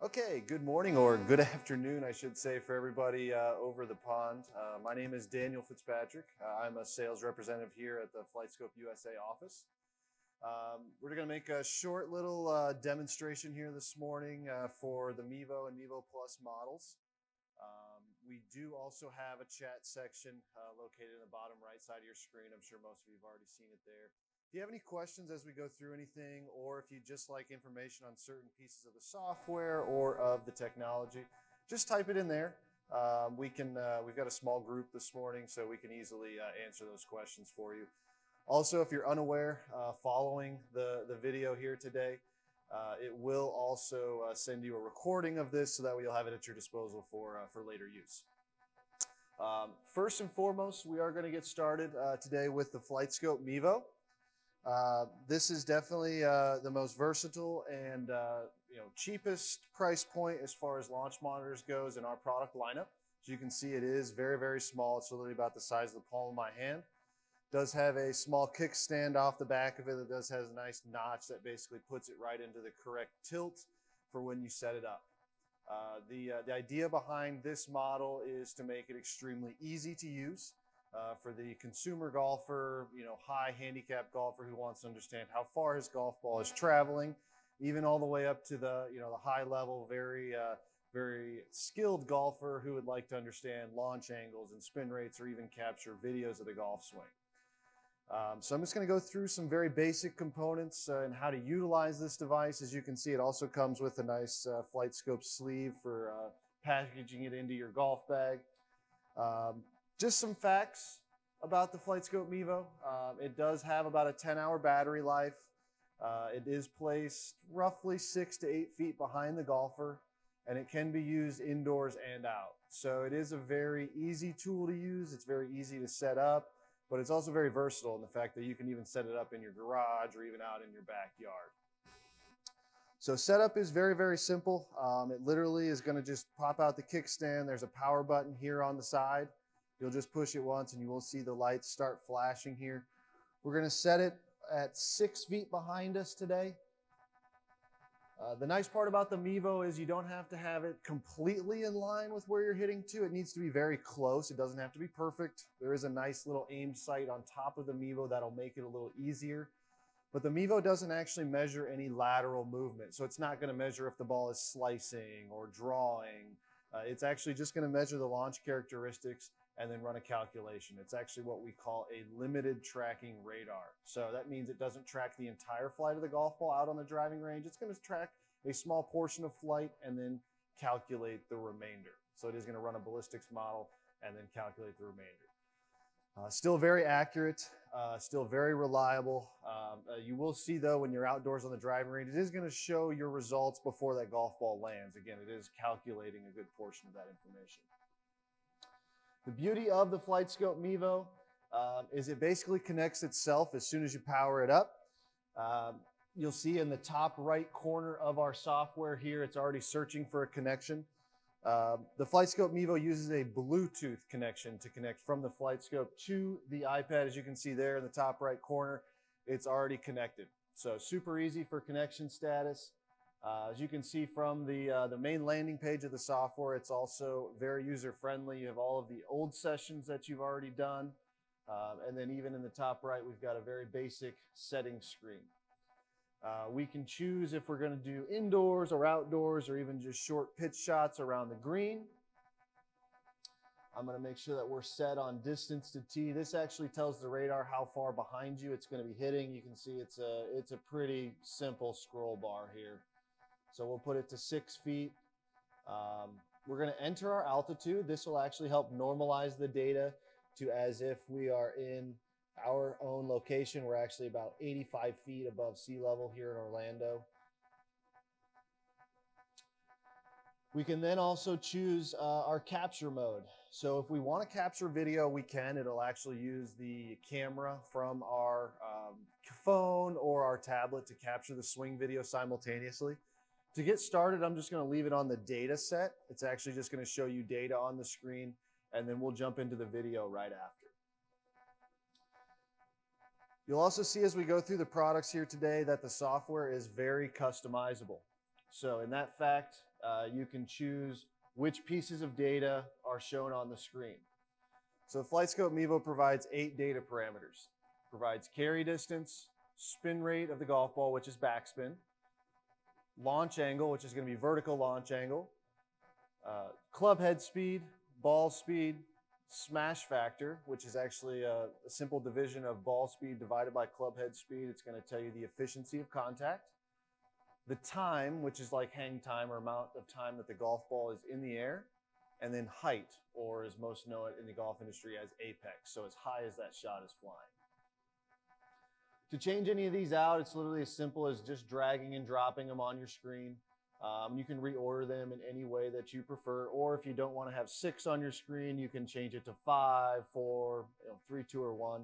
Okay, good morning or good afternoon, I should say, for everybody over the pond. My name is Daniel Fitzpatrick. I'm a sales representative here at the FlightScope USA office. We're going to make a short little demonstration here this morning for the Mevo and Mevo Plus models. We do also have a chat section located in the bottom right side of your screen. I'm sure most of you have already seen it there. If you have any questions as we go through anything, or if you just like information on certain pieces of the software or of the technology, just type it in there. We've got a small group this morning, so we can easily answer those questions for you. Also, if you're unaware, following the video here today, it will also send you a recording of this so that way you'll have it at your disposal for later use. First and foremost, we are going to get started today with the FlightScope Mevo. This is definitely the most versatile and cheapest price point as far as launch monitors goes in our product lineup. As you can see, it is very, very small. It's literally about the size of the palm of my hand. Does have a small kickstand off the back of it. It does have a nice notch that basically puts it right into the correct tilt for when you set it up. The idea behind this model is to make it extremely easy to use. For the consumer golfer, high handicap golfer who wants to understand how far his golf ball is traveling, even all the way up to the high level, very skilled golfer who would like to understand launch angles and spin rates, or even capture videos of the golf swing. So I'm just going to go through some very basic components and how to utilize this device. As you can see, it also comes with a nice FlightScope sleeve for packaging it into your golf bag. Just some facts about the FlightScope Mevo. It does have about a 10-hour battery life. It is placed roughly 6 to 8 feet behind the golfer, and it can be used indoors and out. So it is a very easy tool to use. It's very easy to set up, but it's also very versatile in the fact that you can even set it up in your garage or even out in your backyard. So setup is very, very simple. It literally is going to just pop out the kickstand. There's a power button here on the side. You'll just push it once and you will see the lights start flashing here. We're going to set it at 6 feet behind us today. The nice part about the Mevo is you don't have to have it completely in line with where you're hitting to. It needs to be very close. It doesn't have to be perfect. There is a nice little aim sight on top of the Mevo that'll make it a little easier. But the Mevo doesn't actually measure any lateral movement. So it's not going to measure if the ball is slicing or drawing. It's actually just going to measure the launch characteristics and then run a calculation. It's actually what we call a limited tracking radar. So that means it doesn't track the entire flight of the golf ball out on the driving range. It's going to track a small portion of flight and then calculate the remainder. So it is going to run a ballistics model and then calculate the remainder. Still very accurate, still very reliable. You will see though, when you're outdoors on the driving range, it is going to show your results before that golf ball lands. Again, it is calculating a good portion of that information. The beauty of the FlightScope Mevo is it basically connects itself as soon as you power it up. You'll see in the top right corner of our software here, it's already searching for a connection. The FlightScope Mevo uses a Bluetooth connection to connect from the FlightScope to the iPad. As you can see there in the top right corner, it's already connected. So super easy for connection status. As you can see from the main landing page of the software, it's also very user-friendly. You have all of the old sessions that you've already done. And then even in the top right, we've got a very basic settings screen. We can choose if we're going to do indoors or outdoors or even just short pitch shots around the green. I'm going to make sure that we're set on distance to tee. This actually tells the radar how far behind you it's going to be hitting. You can see it's a pretty simple scroll bar here. So we'll put it to 6 feet. We're going to enter our altitude. This will actually help normalize the data to as if we are in our own location. We're actually about 85 feet above sea level here in Orlando. We can then also choose our capture mode. So if we want to capture video, we can. It'll actually use the camera from our phone or our tablet to capture the swing video simultaneously. To get started, I'm just going to leave it on the data set. It's actually just going to show you data on the screen, and then we'll jump into the video right after. You'll also see as we go through the products here today that the software is very customizable. So in that fact, you can choose which pieces of data are shown on the screen. So FlightScope Mevo provides 8 data parameters. Provides carry distance, spin rate of the golf ball, which is backspin, launch angle, which is going to be vertical launch angle, club head speed, ball speed, smash factor, which is actually a simple division of ball speed divided by club head speed. It's going to tell you the efficiency of contact. The time, which is like hang time or amount of time that the golf ball is in the air. And then height, or as most know it in the golf industry as apex, so as high as that shot is flying. To change any of these out, it's literally as simple as just dragging and dropping them on your screen. You can reorder them in any way that you prefer, or if you don't want to have 6 on your screen, you can change it to 5, 4, 3, 2, or 1.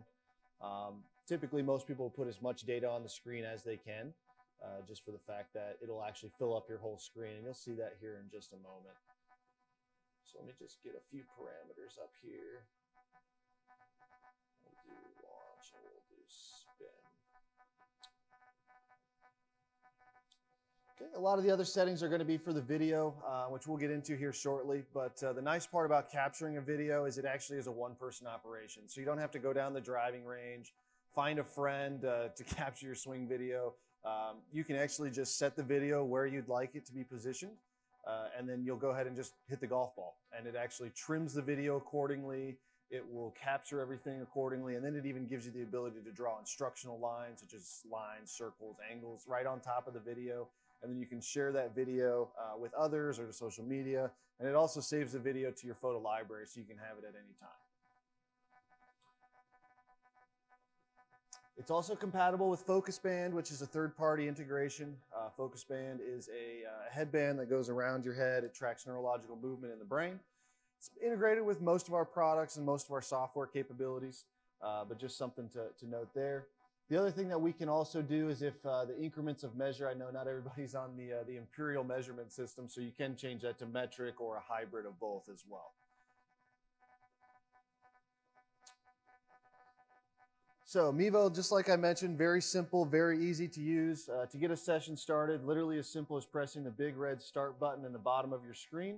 Typically, most people put as much data on the screen as they can, just for the fact that it'll actually fill up your whole screen, and you'll see that here in just a moment. So let me just get a few parameters up here. We'll do launch and we'll do spin. Okay, a lot of the other settings are going to be for the video, which we'll get into here shortly. But the nice part about capturing a video is it actually is a one-person operation. So you don't have to go down the driving range, find a friend to capture your swing video. You can actually just set the video where you'd like it to be positioned. And then you'll go ahead and just hit the golf ball. And it actually trims the video accordingly. It will capture everything accordingly. And then it even gives you the ability to draw instructional lines, such as lines, circles, angles, right on top of the video. And then you can share that video with others or to social media. And it also saves the video to your photo library so you can have it at any time. It's also compatible with FocusBand, which is a third-party integration. FocusBand is a headband that goes around your head. It tracks neurological movement in the brain. It's integrated with most of our products and most of our software capabilities, but just something to note there. The other thing that we can also do is if the increments of measure, I know not everybody's on the imperial measurement system, so you can change that to metric or a hybrid of both as well. So Mevo, just like I mentioned, very simple, very easy to use. To get a session started, literally as simple as pressing the big red start button in the bottom of your screen.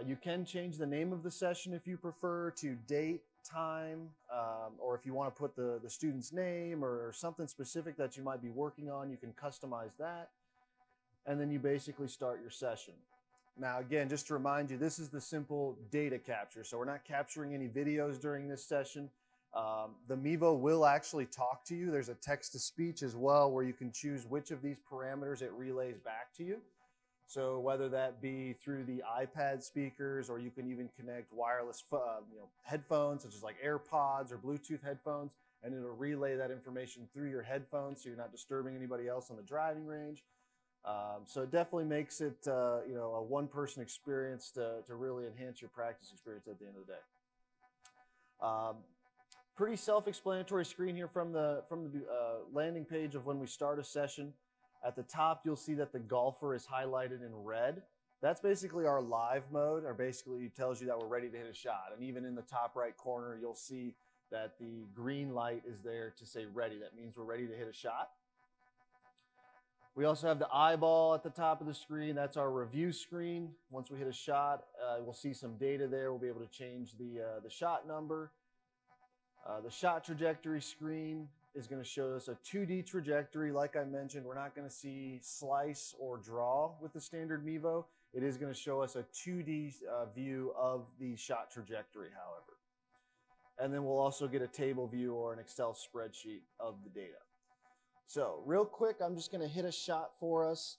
You can change the name of the session if you prefer to date, time, or if you want to put the student's name or something specific that you might be working on, you can customize that. And then you basically start your session. Now, again, just to remind you, this is the simple data capture. So we're not capturing any videos during this session. The Mevo will actually talk to you. There's a text-to-speech as well where you can choose which of these parameters it relays back to you. So whether that be through the iPad speakers, or you can even connect wireless headphones, such as like AirPods or Bluetooth headphones, and it'll relay that information through your headphones so you're not disturbing anybody else on the driving range. So it definitely makes it a one-person experience to really enhance your practice experience at the end of the day. Pretty self-explanatory screen here from the landing page of when we start a session. At the top, you'll see that the golfer is highlighted in red. That's basically our live mode, or basically tells you that we're ready to hit a shot. And even in the top right corner, you'll see that the green light is there to say ready. That means we're ready to hit a shot. We also have the eyeball at the top of the screen. That's our review screen. Once we hit a shot, we'll see some data there. We'll be able to change the shot number. The shot trajectory screen is going to show us a 2D trajectory. Like I mentioned, we're not going to see slice or draw with the standard Mevo. It is going to show us a 2D view of the shot trajectory, however. And then we'll also get a table view or an Excel spreadsheet of the data. So real quick, I'm just going to hit a shot for us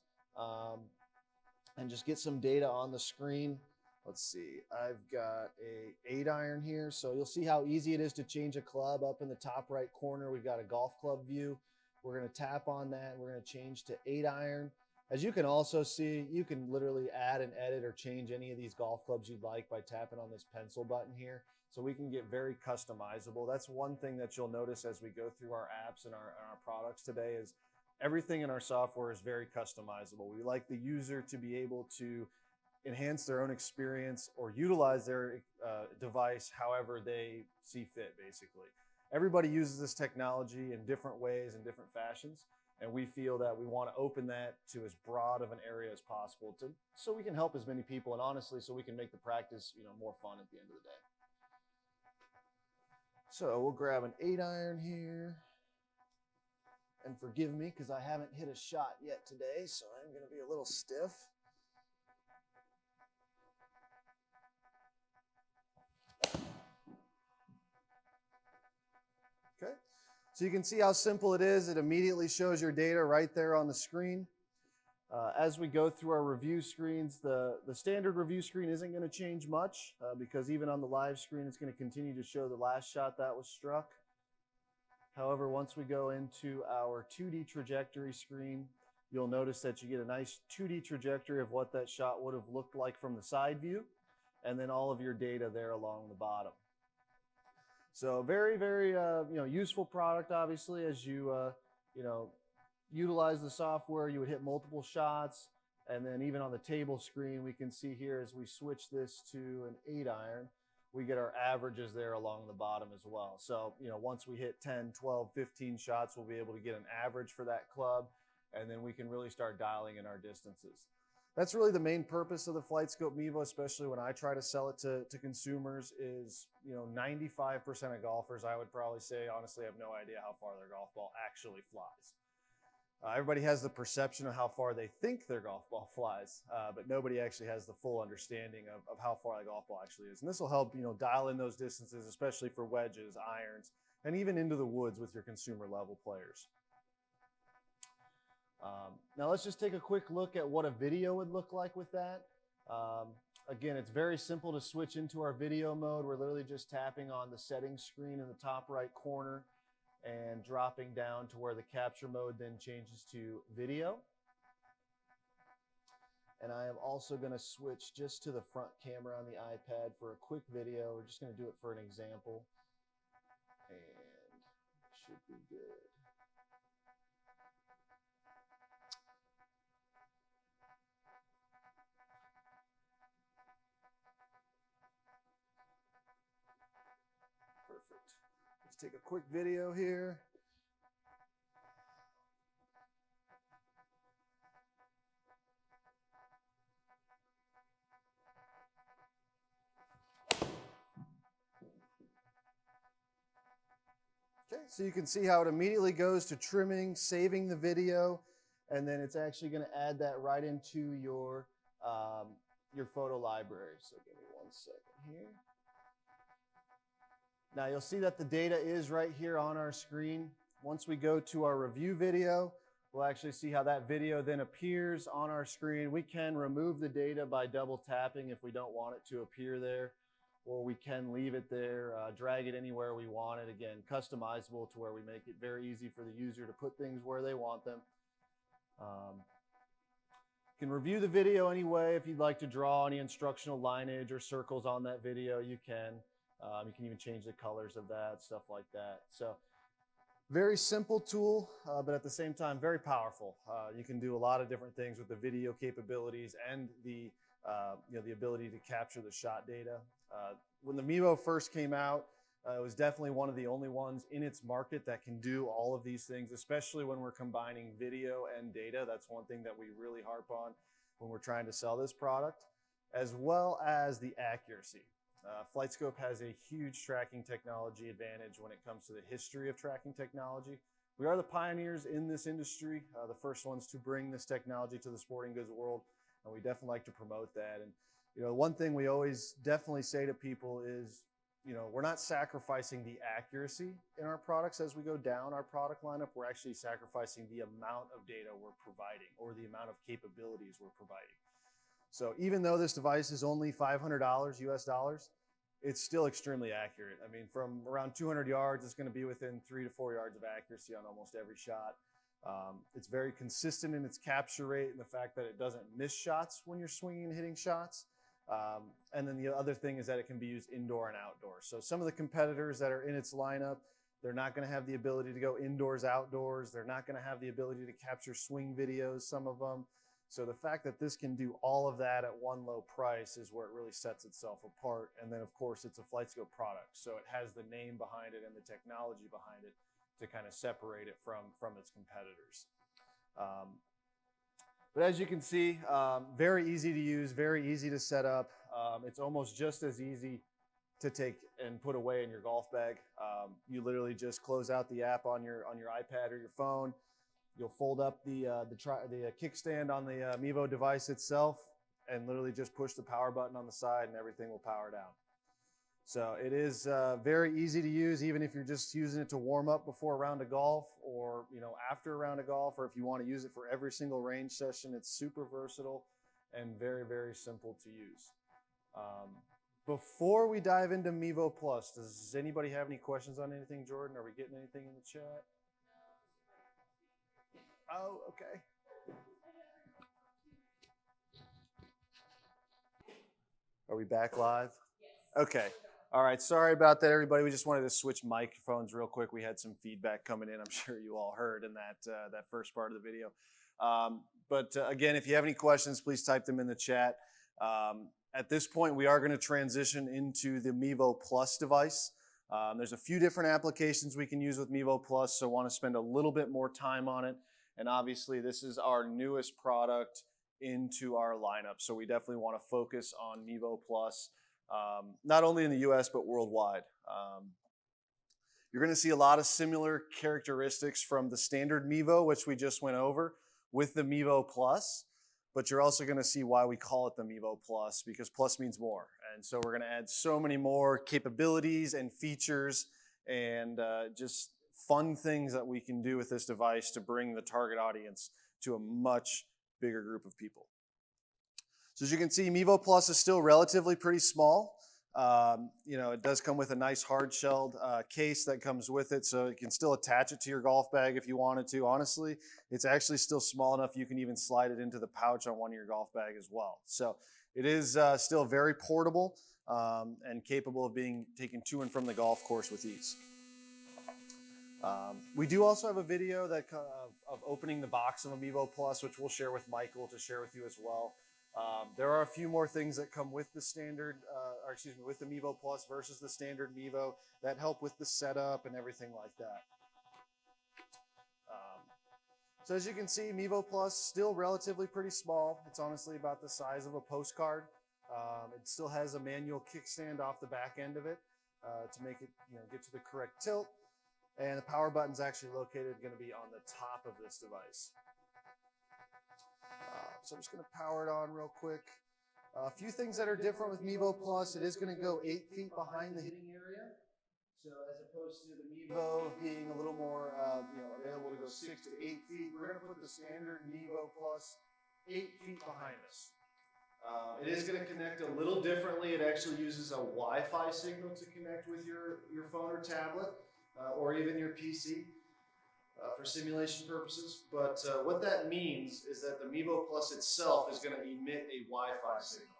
and just get some data on the screen. Let's see, I've got a 8-iron here. So you'll see how easy it is to change a club. Up in the top right corner, we've got a golf club view. We're going to tap on that. We're going to change to 8-iron. As you can also see, you can literally add and edit or change any of these golf clubs you'd like by tapping on this pencil button here. So we can get very customizable. That's one thing that you'll notice as we go through our apps and our products today is everything in our software is very customizable. We like the user to be able to enhance their own experience or utilize their device however they see fit, basically. Everybody uses this technology in different ways and different fashions. And we feel that we want to open that to as broad of an area as possible so we can help as many people, and honestly, so we can make the practice, more fun at the end of the day. So we'll grab an 8-iron here. And forgive me because I haven't hit a shot yet today, so I'm going to be a little stiff. Okay, so you can see how simple it is. It immediately shows your data right there on the screen. As we go through our review screens, the standard review screen isn't going to change much because even on the live screen, it's going to continue to show the last shot that was struck. However, once we go into our 2D trajectory screen, you'll notice that you get a nice 2D trajectory of what that shot would have looked like from the side view, and then all of your data there along the bottom. So very, very useful product, obviously, as you utilize the software. You would hit multiple shots, and then even on the table screen, we can see here as we switch this to an 8-iron, we get our averages there along the bottom as well. So, once we hit 10, 12, 15 shots, we'll be able to get an average for that club, and then we can really start dialing in our distances. That's really the main purpose of the FlightScope Mevo, especially when I try to sell it to consumers, is, 95% of golfers, I would probably say, honestly, have no idea how far their golf ball actually flies. Everybody has the perception of how far they think their golf ball flies, but nobody actually has the full understanding of how far the golf ball actually is. And this will help, dial in those distances, especially for wedges, irons, and even into the woods with your consumer level players. Now let's just take a quick look at what a video would look like with that. Again, it's very simple to switch into our video mode. We're literally just tapping on the settings screen in the top right corner and dropping down to where the capture mode then changes to video. And I am also going to switch just to the front camera on the iPad for a quick video. We're just going to do it for an example, and should be good. Perfect. Let's take a quick video here. Okay, so you can see how it immediately goes to trimming, saving the video, and then it's actually going to add that right into your photo library. So give me 1 second here. Now you'll see that the data is right here on our screen. Once we go to our review video, we'll actually see how that video then appears on our screen. We can remove the data by double tapping if we don't want it to appear there, or we can leave it there, drag it anywhere we want it. Again, customizable to where we make it very easy for the user to put things where they want them. You can review the video anyway. If you'd like to draw any instructional lineage or circles on that video, you can. You can even change the colors of that, stuff like that. So very simple tool, but at the same time, very powerful. You can do a lot of different things with the video capabilities and the ability to capture the shot data. When the Mevo first came out, it was definitely one of the only ones in its market that can do all of these things, especially when we're combining video and data. That's one thing that we really harp on when we're trying to sell this product, as well as the accuracy. FlightScope has a huge tracking technology advantage when it comes to the history of tracking technology. We are the pioneers in this industry, the first ones to bring this technology to the sporting goods world, and we definitely like to promote that. And one thing we always definitely say to people is, we're not sacrificing the accuracy in our products as we go down our product lineup. We're actually sacrificing the amount of data we're providing, or the amount of capabilities we're providing. So even though this device is only $500 US dollars, it's still extremely accurate. I mean, from around 200 yards, it's going to be within 3 to 4 yards of accuracy on almost every shot. It's very consistent in its capture rate and the fact that it doesn't miss shots when you're swinging and hitting shots. And then the other thing is that it can be used indoor and outdoors. So some of the competitors that are in its lineup, they're not going to have the ability to go indoors, outdoors. They're not going to have the ability to capture swing videos, some of them. So the fact that this can do all of that at one low price is where it really sets itself apart. And then, of course, it's a FlightScope product. So it has the name behind it and the technology behind it to kind of separate it from its competitors. But as you can see, very easy to use, very easy to set up. It's almost just as easy to take and put away in your golf bag. You literally just close out the app on your iPad or your phone. You'll fold up the kickstand on the Mevo device itself and literally just push the power button on the side and everything will power down. So it is very easy to use, even if you're just using it to warm up before a round of golf, or after a round of golf, or if you want to use it for every single range session. It's super versatile and very, very simple to use. Before we dive into Mevo Plus, does anybody have any questions on anything, Jordan? Are we getting anything in the chat? Oh, okay. Are we back live? Yes. Okay. All right. Sorry about that, everybody. We just wanted to switch microphones real quick. We had some feedback coming in. I'm sure you all heard in that first part of the video. But again, if you have any questions, please type them in the chat. At this point, we are going to transition into the Mevo Plus device. There's a few different applications we can use with Mevo Plus, so I want to spend a little bit more time on it. And obviously, this is our newest product into our lineup, so we definitely want to focus on Mevo Plus, not only in the US, but worldwide. You're going to see a lot of similar characteristics from the standard Mevo, which we just went over, with the Mevo Plus. But you're also going to see why we call it the Mevo Plus, because plus means more. And so we're going to add so many more capabilities and features and just fun things that we can do with this device to bring the target audience to a much bigger group of people. So as you can see, Mevo Plus is still relatively pretty small. It does come with a nice hard-shelled case that comes with it, so you can still attach it to your golf bag if you wanted to. Honestly, it's actually still small enough you can even slide it into the pouch on one of your golf bag as well. So it is still very portable and capable of being taken to and from the golf course with ease. We do also have a video of opening the box of a Mevo Plus, which we'll share with Michael to share with you as well. There are a few more things that come with the standard, with the Mevo Plus versus the standard Mevo that help with the setup and everything like that. So as you can see, Mevo Plus still relatively pretty small. It's honestly about the size of a postcard. It still has a manual kickstand off the back end of it to make it get to the correct tilt. And the power button's actually going to be on the top of this device. So I'm just going to power it on real quick. A few things that are different with Mevo Plus: it is going to go 8 feet behind the hitting area. So as opposed to the Mevo being a little more available to go 6 to 8 feet, we're going to put the standard Mevo Plus 8 feet behind us. It is going to connect a little differently. It actually uses a Wi-Fi signal to connect with your phone or tablet or even your PC. For simulation purposes, but what that means is that the Mevo Plus itself is going to emit a Wi-Fi signal.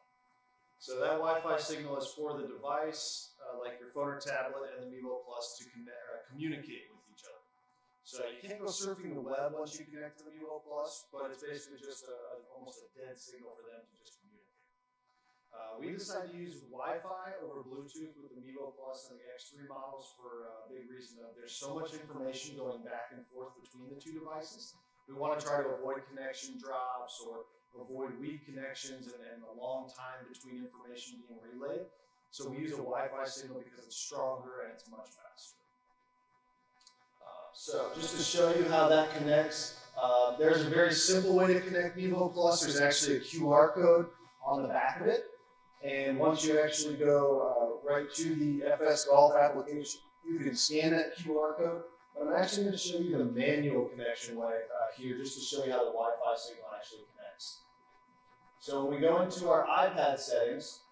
So that Wi-Fi signal is for the device, like your phone or tablet, and the Mevo Plus to communicate with each other. So you can't go surfing the web once you connect to the Mevo Plus, but it's basically just almost a dead signal for them to just communicate. We decided to use Wi-Fi over Bluetooth with the Mevo Plus and the X3 models for a big reason of there's so much information going back and forth between the two devices. We want to try to avoid connection drops or avoid weak connections and a long time between information being relayed. So we use a Wi-Fi signal because it's stronger and it's much faster. So just to show you how that connects, there's a very simple way to connect Mevo Plus. There's actually a QR code on the back of it. And once you actually go right to the FS Golf application, you can scan that QR code. But I'm actually going to show you the manual connection way here, just to show you how the Wi-Fi signal actually connects. So when we go into our iPad settings,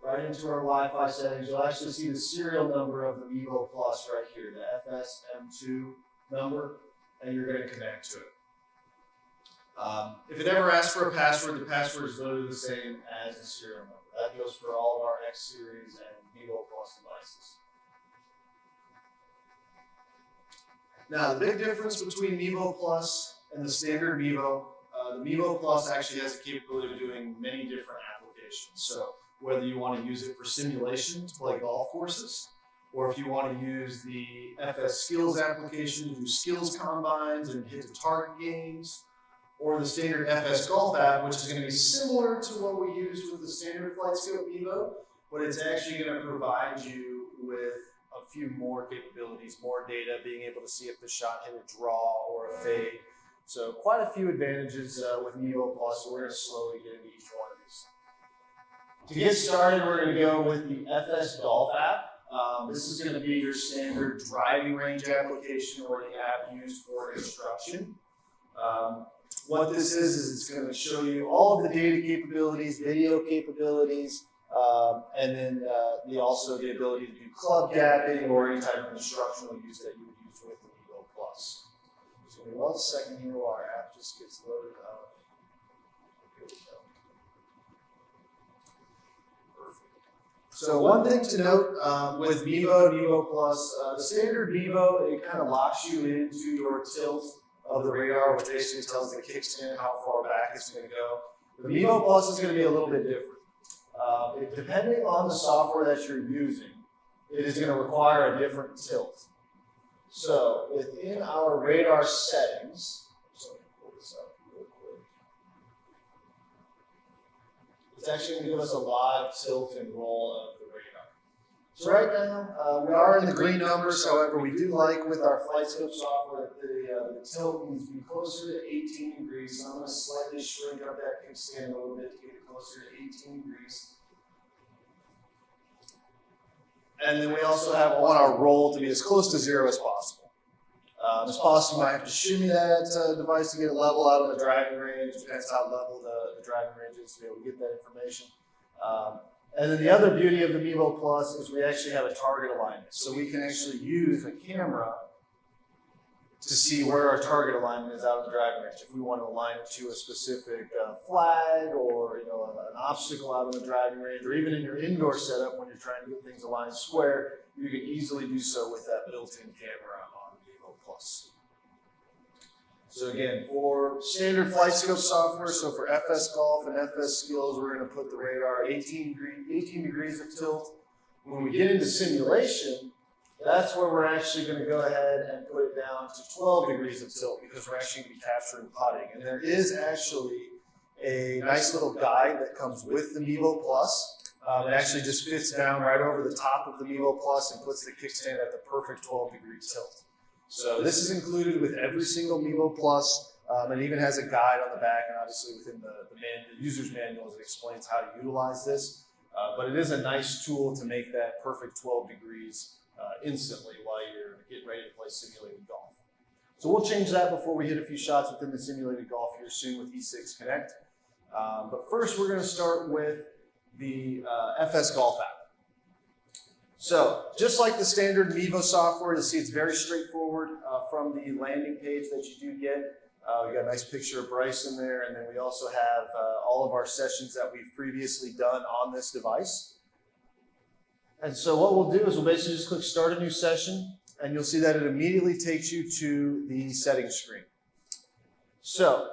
right into our Wi-Fi settings, you'll actually see the serial number of the Mevo Plus right here, the FSM2 number, and you're going to connect to it. If it ever asks for a password, the password is literally the same as the serial number. That goes for all of our X series and Mevo Plus devices. Now, the big difference between Mevo Plus and the standard Mevo, the Mevo Plus actually has the capability of doing many different applications. So whether you want to use it for simulation to play golf courses, or if you want to use the FS Skills application to do skills combines and hit the target games, or the standard FS Golf app, which is going to be similar to what we used with the standard FlightScope Mevo, but it's actually going to provide you with a few more capabilities, more data, being able to see if the shot hit a draw or a fade. So quite a few advantages with Mevo Plus, so we're going to slowly get into each one of these. To get started, we're going to go with the FS Golf app. This is going to be your standard driving range application or the app used for instruction. What this is it's going to show you all of the data capabilities, video capabilities, and then also the ability to do club gapping or any type of instructional use that you would use with the Mevo Plus. So give me 1 second here while our app just gets loaded up. Here we go. Perfect. So one thing to note with Mevo and Mevo Plus, the standard Mevo, it kind of locks you into your tilt of the radar, which basically tells the kickstand how far back it's going to go. The Mevo Plus is going to be a little bit different. Depending on the software that you're using, it is going to require a different tilt. So within our radar settings, so let me pull this up real quick. It's actually going to give us a live tilt and roll of the radar. So right now, we are in the green numbers. However, we do like with our FlightScope software that the tilt needs to be closer to 18 degrees. So I'm going to slightly shrink up that kickstand a little bit to get it closer to 18 degrees. And then we also want our roll to be as close to 0 as possible. As possible, I have to shimmy that device to get it level out on the driving range. Depends how level the driving range is to be able to get that information. And then the other beauty of the Mevo Plus is we actually have a target alignment. So we can actually use a camera to see where our target alignment is out on the driving range. If we want to align it to a specific flag or an obstacle out on the driving range, or even in your indoor setup when you're trying to get things aligned square, you can easily do so with that built-in camera on Mevo Plus. So again, for standard FlightScope software, so for FS Golf and FS Skills, we're going to put the radar at 18 degrees of tilt. When we get into simulation, that's where we're actually going to go ahead and put it down to 12 degrees of tilt because we're actually going to be capturing putting. And there is actually a nice little guide that comes with the Mevo Plus. It actually just fits down right over the top of the Mevo Plus and puts the kickstand at the perfect 12-degree tilt. So this is included with every single Mevo Plus. It even has a guide on the back, and obviously within the user's manual it explains how to utilize this. But it is a nice tool to make that perfect 12 degrees instantly while you're getting ready to play simulated golf. So we'll change that before we hit a few shots within the simulated golf here soon with E6 Connect. But first we're going to start with the FS Golf app. So just like the standard Mevo software, you'll see it's very straightforward from the landing page that you do get. We got a nice picture of Bryce in there, and then we also have all of our sessions that we've previously done on this device. And so what we'll do is we'll basically just click Start a New Session, and you'll see that it immediately takes you to the settings screen. So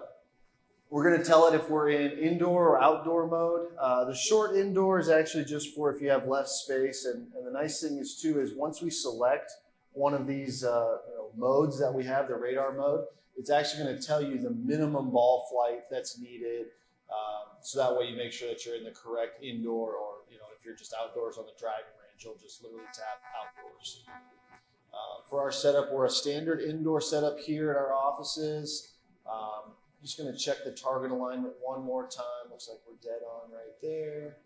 we're going to tell it if we're in indoor or outdoor mode. The short indoor is actually just for if you have less space. And the nice thing is too is once we select one of these modes that we have, the radar mode, it's actually going to tell you the minimum ball flight that's needed. So that way you make sure that you're in the correct indoor, or if you're just outdoors on the driving range, you'll just literally tap outdoors. For our setup, we're a standard indoor setup here at our offices. I'm just going to check the target alignment one more time. Looks like we're dead on right there.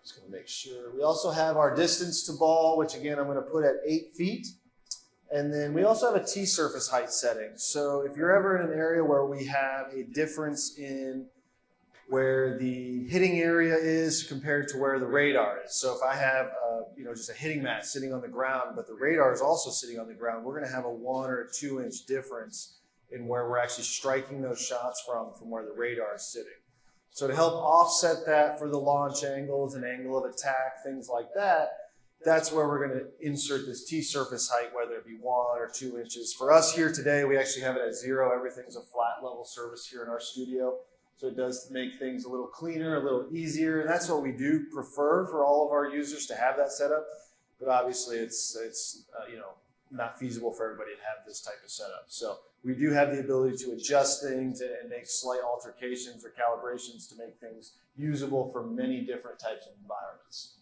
Just going to make sure. We also have our distance to ball, which again I'm going to put at 8 feet. And then we also have a tee surface height setting. So if you're ever in an area where we have a difference in where the hitting area is compared to where the radar is. So if I have just a hitting mat sitting on the ground, but the radar is also sitting on the ground, we're going to have a 1 or 2 inch difference in where we're actually striking those shots from where the radar is sitting. So to help offset that for the launch angles and angle of attack, things like that, that's where we're going to insert this tee surface height, whether it be 1 or 2 inches. For us here today, we actually have it at 0. Everything's a flat level surface here in our studio. So it does make things a little cleaner, a little easier. And that's what we do prefer for all of our users to have that setup. But obviously it's not feasible for everybody to have this type of setup. So we do have the ability to adjust things and make slight altercations or calibrations to make things usable for many different types of environments.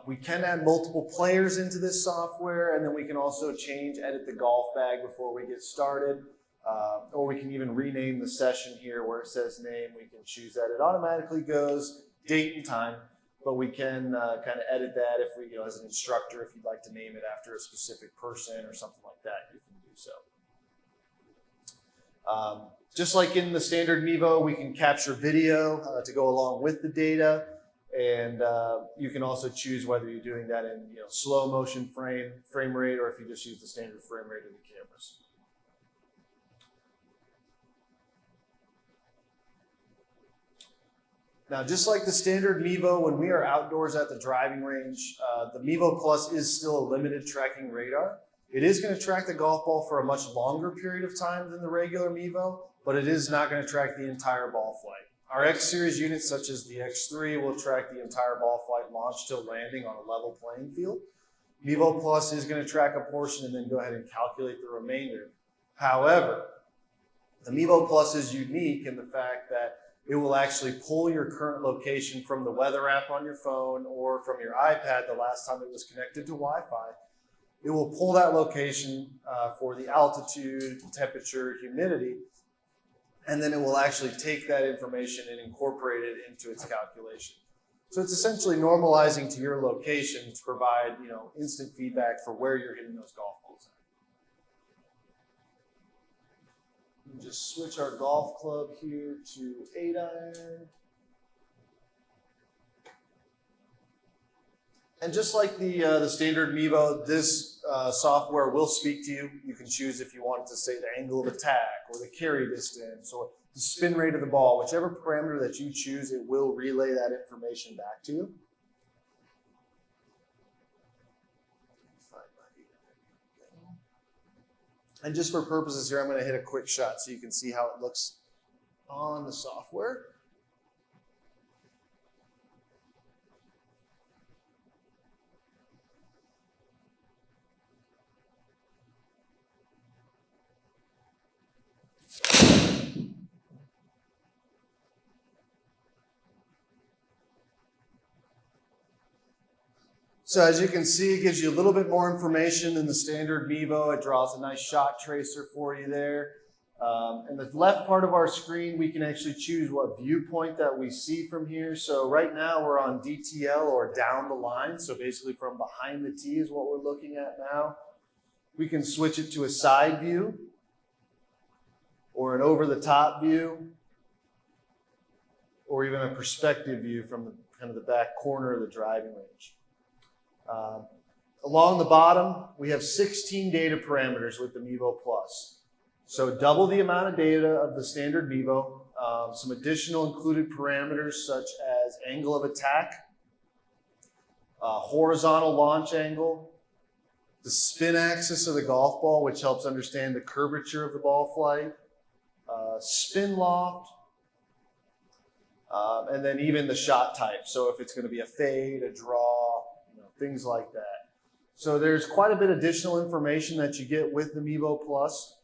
We can add multiple players into this software, and then we can also edit the golf bag before we get started. Or we can even rename the session here where it says name. We can choose that. It automatically goes date and time, but we can kind of edit that if we, as an instructor, if you'd like to name it after a specific person or something like that, you can do so. Just like in the standard Mevo, we can capture video to go along with the data. And you can also choose whether you're doing that in slow motion frame rate, or if you just use the standard frame rate of the cameras. Now, just like the standard Mevo, when we are outdoors at the driving range, the Mevo Plus is still a limited tracking radar. It is going to track the golf ball for a much longer period of time than the regular Mevo, but it is not going to track the entire ball flight. Our X-Series units, such as the X3, will track the entire ball flight launch till landing on a level playing field. Mevo Plus is going to track a portion and then go ahead and calculate the remainder. However, the Mevo Plus is unique in the fact that it will actually pull your current location from the weather app on your phone or from your iPad the last time it was connected to Wi-Fi. It will pull that location for the altitude, temperature, humidity, and then it will actually take that information and incorporate it into its calculation. So it's essentially normalizing to your location to provide, instant feedback for where you're hitting those golf balls at. We'll just switch our golf club here to 8-iron. And just like the standard Mevo, this software will speak to you. You can choose if you want it to say the angle of attack or the carry distance or the spin rate of the ball. Whichever parameter that you choose, it will relay that information back to you. And just for purposes here, I'm going to hit a quick shot so you can see how it looks on the software. So as you can see, it gives you a little bit more information than the standard Mevo. It draws a nice shot tracer for you there. In the left part of our screen, we can actually choose what viewpoint that we see from here. So right now we're on DTL, or down the line. So basically from behind the tee is what we're looking at now. We can switch it to a side view or an over-the-top view, or even a perspective view from kind of the back corner of the driving range. Along the bottom, we have 16 data parameters with the Mevo Plus. So double the amount of data of the standard Mevo, some additional included parameters such as angle of attack, horizontal launch angle, the spin axis of the golf ball, which helps understand the curvature of the ball flight, spin loft, and then even the shot type. So if it's going to be a fade, a draw, things like that. So there's quite a bit of additional information that you get with the Mevo Plus.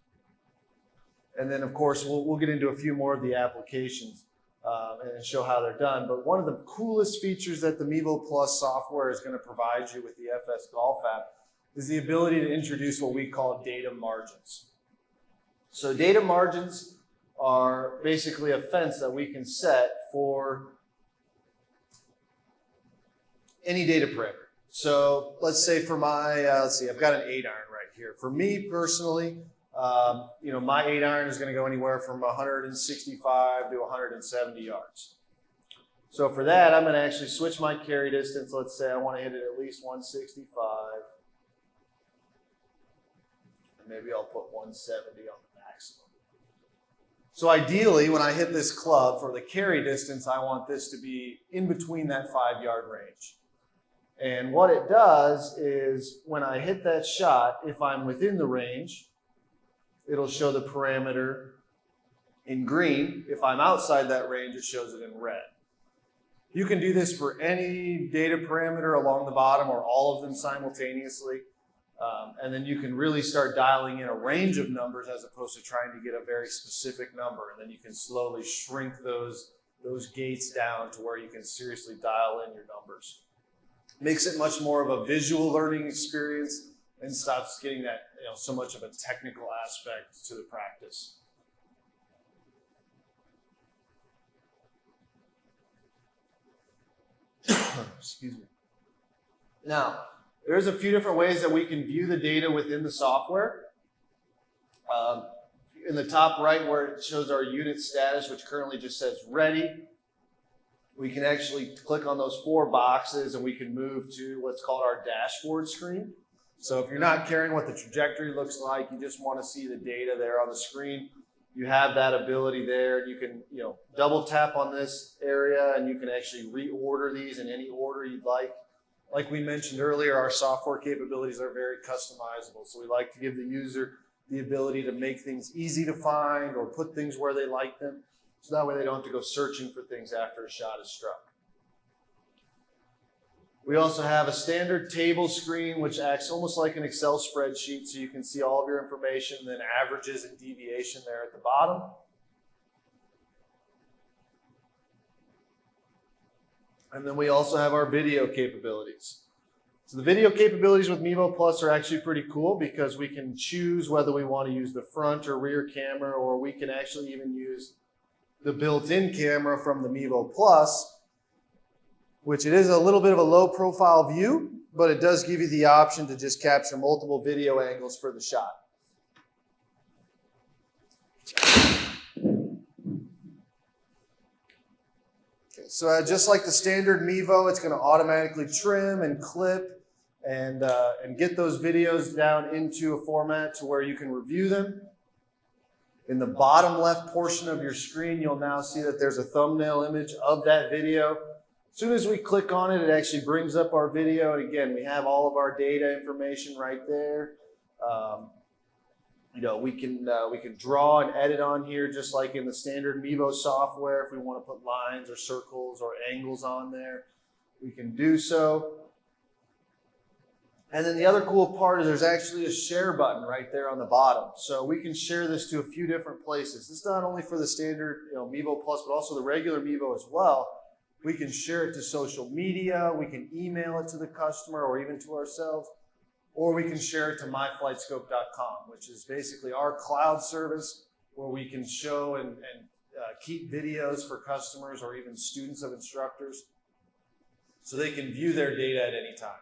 And then, of course, we'll get into a few more of the applications and show how they're done. But one of the coolest features that the Mevo Plus software is going to provide you with the FS Golf app is the ability to introduce what we call data margins. So data margins are basically a fence that we can set for any data parameter. So let's say for my, I've got an 8-iron right here. For me personally, my 8-iron is going to go anywhere from 165 to 170 yards. So for that, I'm going to actually switch my carry distance. Let's say I want to hit it at least 165. And maybe I'll put 170 on the maximum. So ideally, when I hit this club for the carry distance, I want this to be in between that 5-yard range. And what it does is when I hit that shot, if I'm within the range, it'll show the parameter in green. If I'm outside that range, it shows it in red. You can do this for any data parameter along the bottom or all of them simultaneously. And then you can really start dialing in a range of numbers as opposed to trying to get a very specific number. And then you can slowly shrink those gates down to where you can seriously dial in your numbers. Makes it much more of a visual learning experience and stops getting that, so much of a technical aspect to the practice. Excuse me. Now, there's a few different ways that we can view the data within the software. In the top right where it shows our unit status, which currently just says ready, we can actually click on those 4 boxes and we can move to what's called our dashboard screen. So if you're not caring what the trajectory looks like, you just want to see the data there on the screen, you have that ability there. You can, double tap on this area and you can actually reorder these in any order you'd like. Like we mentioned earlier, our software capabilities are very customizable. So we like to give the user the ability to make things easy to find or put things where they like them. So that way they don't have to go searching for things after a shot is struck. We also have a standard table screen, which acts almost like an Excel spreadsheet, so you can see all of your information, and then averages and deviation there at the bottom. And then we also have our video capabilities. So the video capabilities with Mevo Plus are actually pretty cool because we can choose whether we want to use the front or rear camera, or we can actually even use the built-in camera from the Mevo Plus, which it is a little bit of a low profile view, but it does give you the option to just capture multiple video angles for the shot. Okay, so just like the standard Mevo, it's going to automatically trim and clip and get those videos down into a format to where you can review them. In the bottom left portion of your screen, you'll now see that there's a thumbnail image of that video. As soon as we click on it, it actually brings up our video. And again, we have all of our data information right there. We can draw and edit on here just like in the standard Mevo software. If we want to put lines or circles or angles on there, we can do so. And then the other cool part is there's actually a share button right there on the bottom. So we can share this to a few different places. This is not only for the standard Mevo Plus, but also the regular Mevo as well. We can share it to social media, we can email it to the customer or even to ourselves, or we can share it to myflightscope.com, which is basically our cloud service where we can show and keep videos for customers or even students of instructors so they can view their data at any time.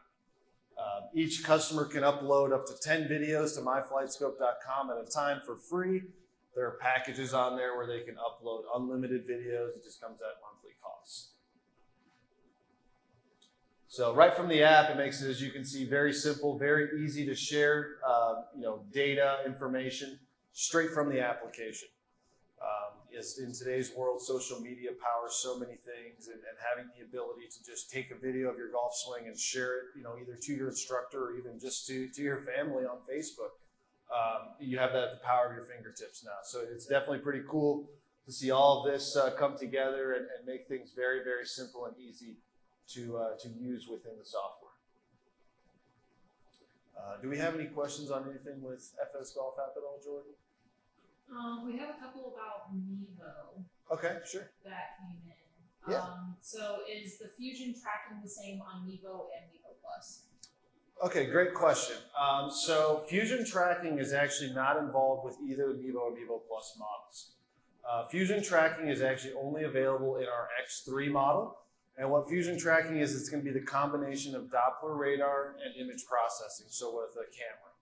Each customer can upload up to 10 videos to myflightscope.com at a time for free. There are packages on there where they can upload unlimited videos. It just comes at monthly costs. So right from the app, it makes it, as you can see, very simple, very easy to share data, information straight from the application. In today's world, social media powers so many things, and having the ability to just take a video of your golf swing and share it, either to your instructor or even just to your family on Facebook. You have that at the power of your fingertips now. So it's definitely pretty cool to see all of this come together and make things very, very simple and easy to use within the software. Do we have any questions on anything with FS Golf app at all, Jordan? We have a couple about Mevo. Okay, sure. That came in. Yeah. So is the fusion tracking the same on Mevo and Mevo Plus? Okay, great question. So fusion tracking is actually not involved with either the Mevo or Mevo Plus models. Fusion tracking is actually only available in our X3 model. And what fusion tracking is, it's going to be the combination of Doppler radar and image processing, so with a camera.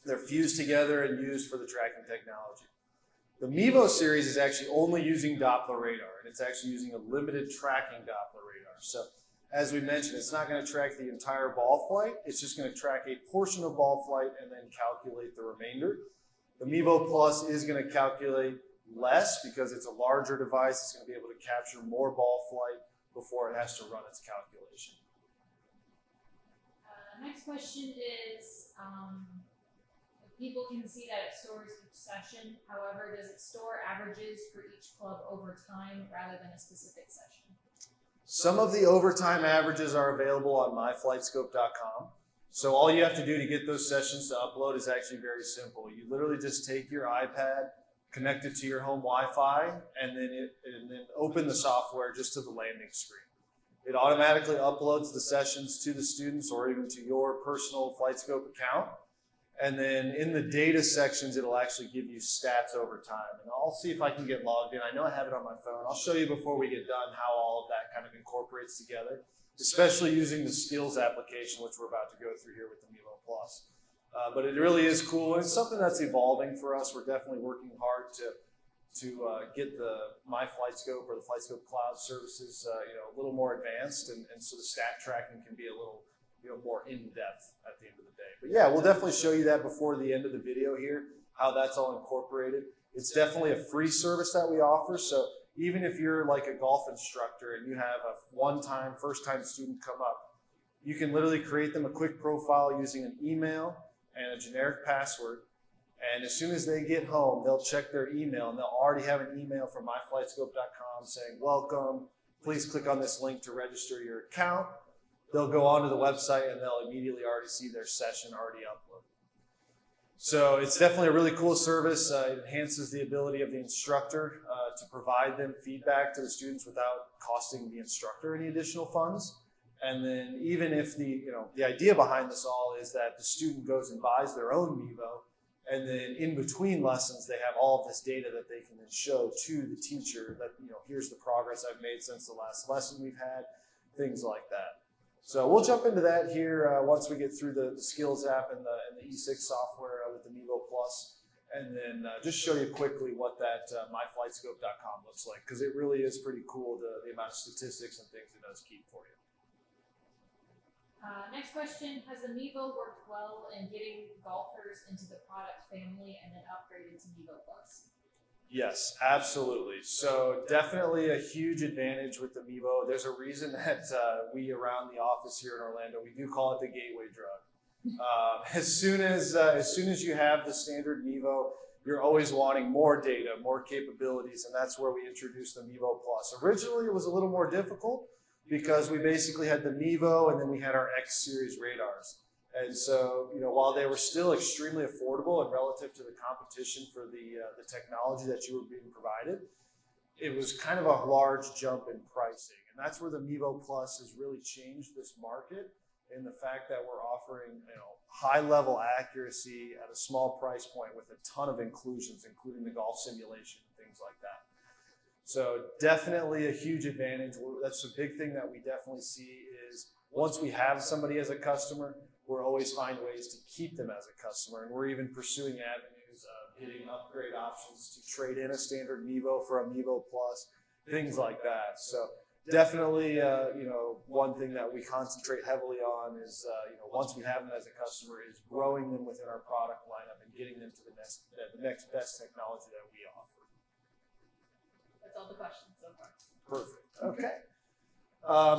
They're fused together and used for the tracking technology. The Mevo series is actually only using Doppler radar, and it's actually using a limited tracking Doppler radar. So as we mentioned, it's not going to track the entire ball flight. It's just going to track a portion of ball flight and then calculate the remainder. The Mevo Plus is going to calculate less because it's a larger device. It's going to be able to capture more ball flight before it has to run its calculation. Next question is, people can see that it stores each session. However, does it store averages for each club over time rather than a specific session? Some of the overtime averages are available on myflightscope.com. So all you have to do to get those sessions to upload is actually very simple. You literally just take your iPad, connect it to your home Wi-Fi, and then open the software just to the landing screen. It automatically uploads the sessions to the students or even to your personal FlightScope account. And then in the data sections, it'll actually give you stats over time. And I'll see if I can get logged in. I know I have it on my phone. I'll show you before we get done how all of that kind of incorporates together, especially using the skills application, which we're about to go through here with the Mevo Plus. But it really is cool, and it's something that's evolving for us. We're definitely working hard to get the FlightScope or the FlightScope Cloud services a little more advanced, and so the stat tracking can be a little more in-depth at the end of the day. But yeah, we'll definitely show you that before the end of the video here, how that's all incorporated. It's definitely a free service that we offer, so even if you're like a golf instructor and you have a one-time, first-time student come up, you can literally create them a quick profile using an email and a generic password. And as soon as they get home, they'll check their email and they'll already have an email from myflightscope.com saying, welcome, please click on this link to register your account. They'll go onto the website and they'll immediately already see their session already uploaded. So it's definitely a really cool service. It enhances the ability of the instructor to provide them feedback to the students without costing the instructor any additional funds. And then even if the idea behind this all is that the student goes and buys their own Mevo, and then in between lessons, they have all of this data that they can then show to the teacher that, here's the progress I've made since the last lesson we've had, things like that. So we'll jump into that here once we get through the skills app and the E6 software with the Mevo Plus, and then just show you quickly what that myflightscope.com looks like, because it really is pretty cool, the amount of statistics and things it does keep for you. Next question, has the Mevo worked well in getting golfers into the product family and then upgraded to Mevo Plus? Yes, absolutely. So definitely a huge advantage with the Mevo. There's a reason that we around the office here in Orlando, we do call it the gateway drug. As soon as you have the standard Mevo, you're always wanting more data, more capabilities, and that's where we introduced the Mevo Plus. Originally, it was a little more difficult because we basically had the Mevo and then we had our X series radars. And so, while they were still extremely affordable and relative to the competition for the technology that you were being provided, it was kind of a large jump in pricing. And that's where the Mevo Plus has really changed this market in the fact that we're offering, high level accuracy at a small price point with a ton of inclusions, including the golf simulation and things like that. So definitely a huge advantage. That's a big thing that we definitely see is once we have somebody as a customer, we're always find ways to keep them as a customer. And we're even pursuing avenues of getting upgrade options to trade in a standard Mevo for a Mevo Plus, things like that. So definitely, one thing that we concentrate heavily on is, once we have them as a customer, is growing them within our product lineup and getting them to the next best technology that we offer. That's all the questions so far. Perfect. Okay.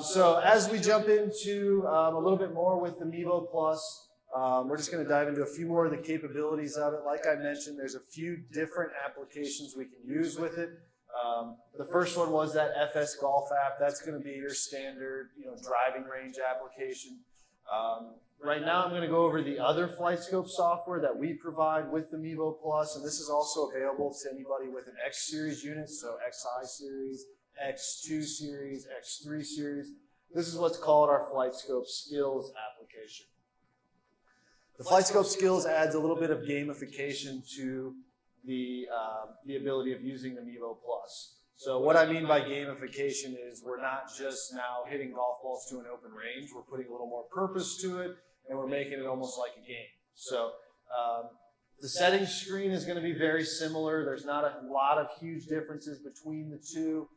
So as we jump into a little bit more with the Mevo Plus, we're just going to dive into a few more of the capabilities of it. Like I mentioned, there's a few different applications we can use with it. The first one was that FS Golf app. That's going to be your standard, driving range application. Right now, I'm going to go over the other FlightScope software that we provide with the Mevo Plus, and this is also available to anybody with an X series unit, so XI series, X2 series, X3 series. This is what's called our FlightScope Skills application. The FlightScope Skills adds a little bit of gamification to the ability of using the Mevo Plus. So what I mean by gamification is we're not just now hitting golf balls to an open range. We're putting a little more purpose to it, and we're making it almost like a game. So the settings screen is going to be very similar. There's not a lot of huge differences between the two.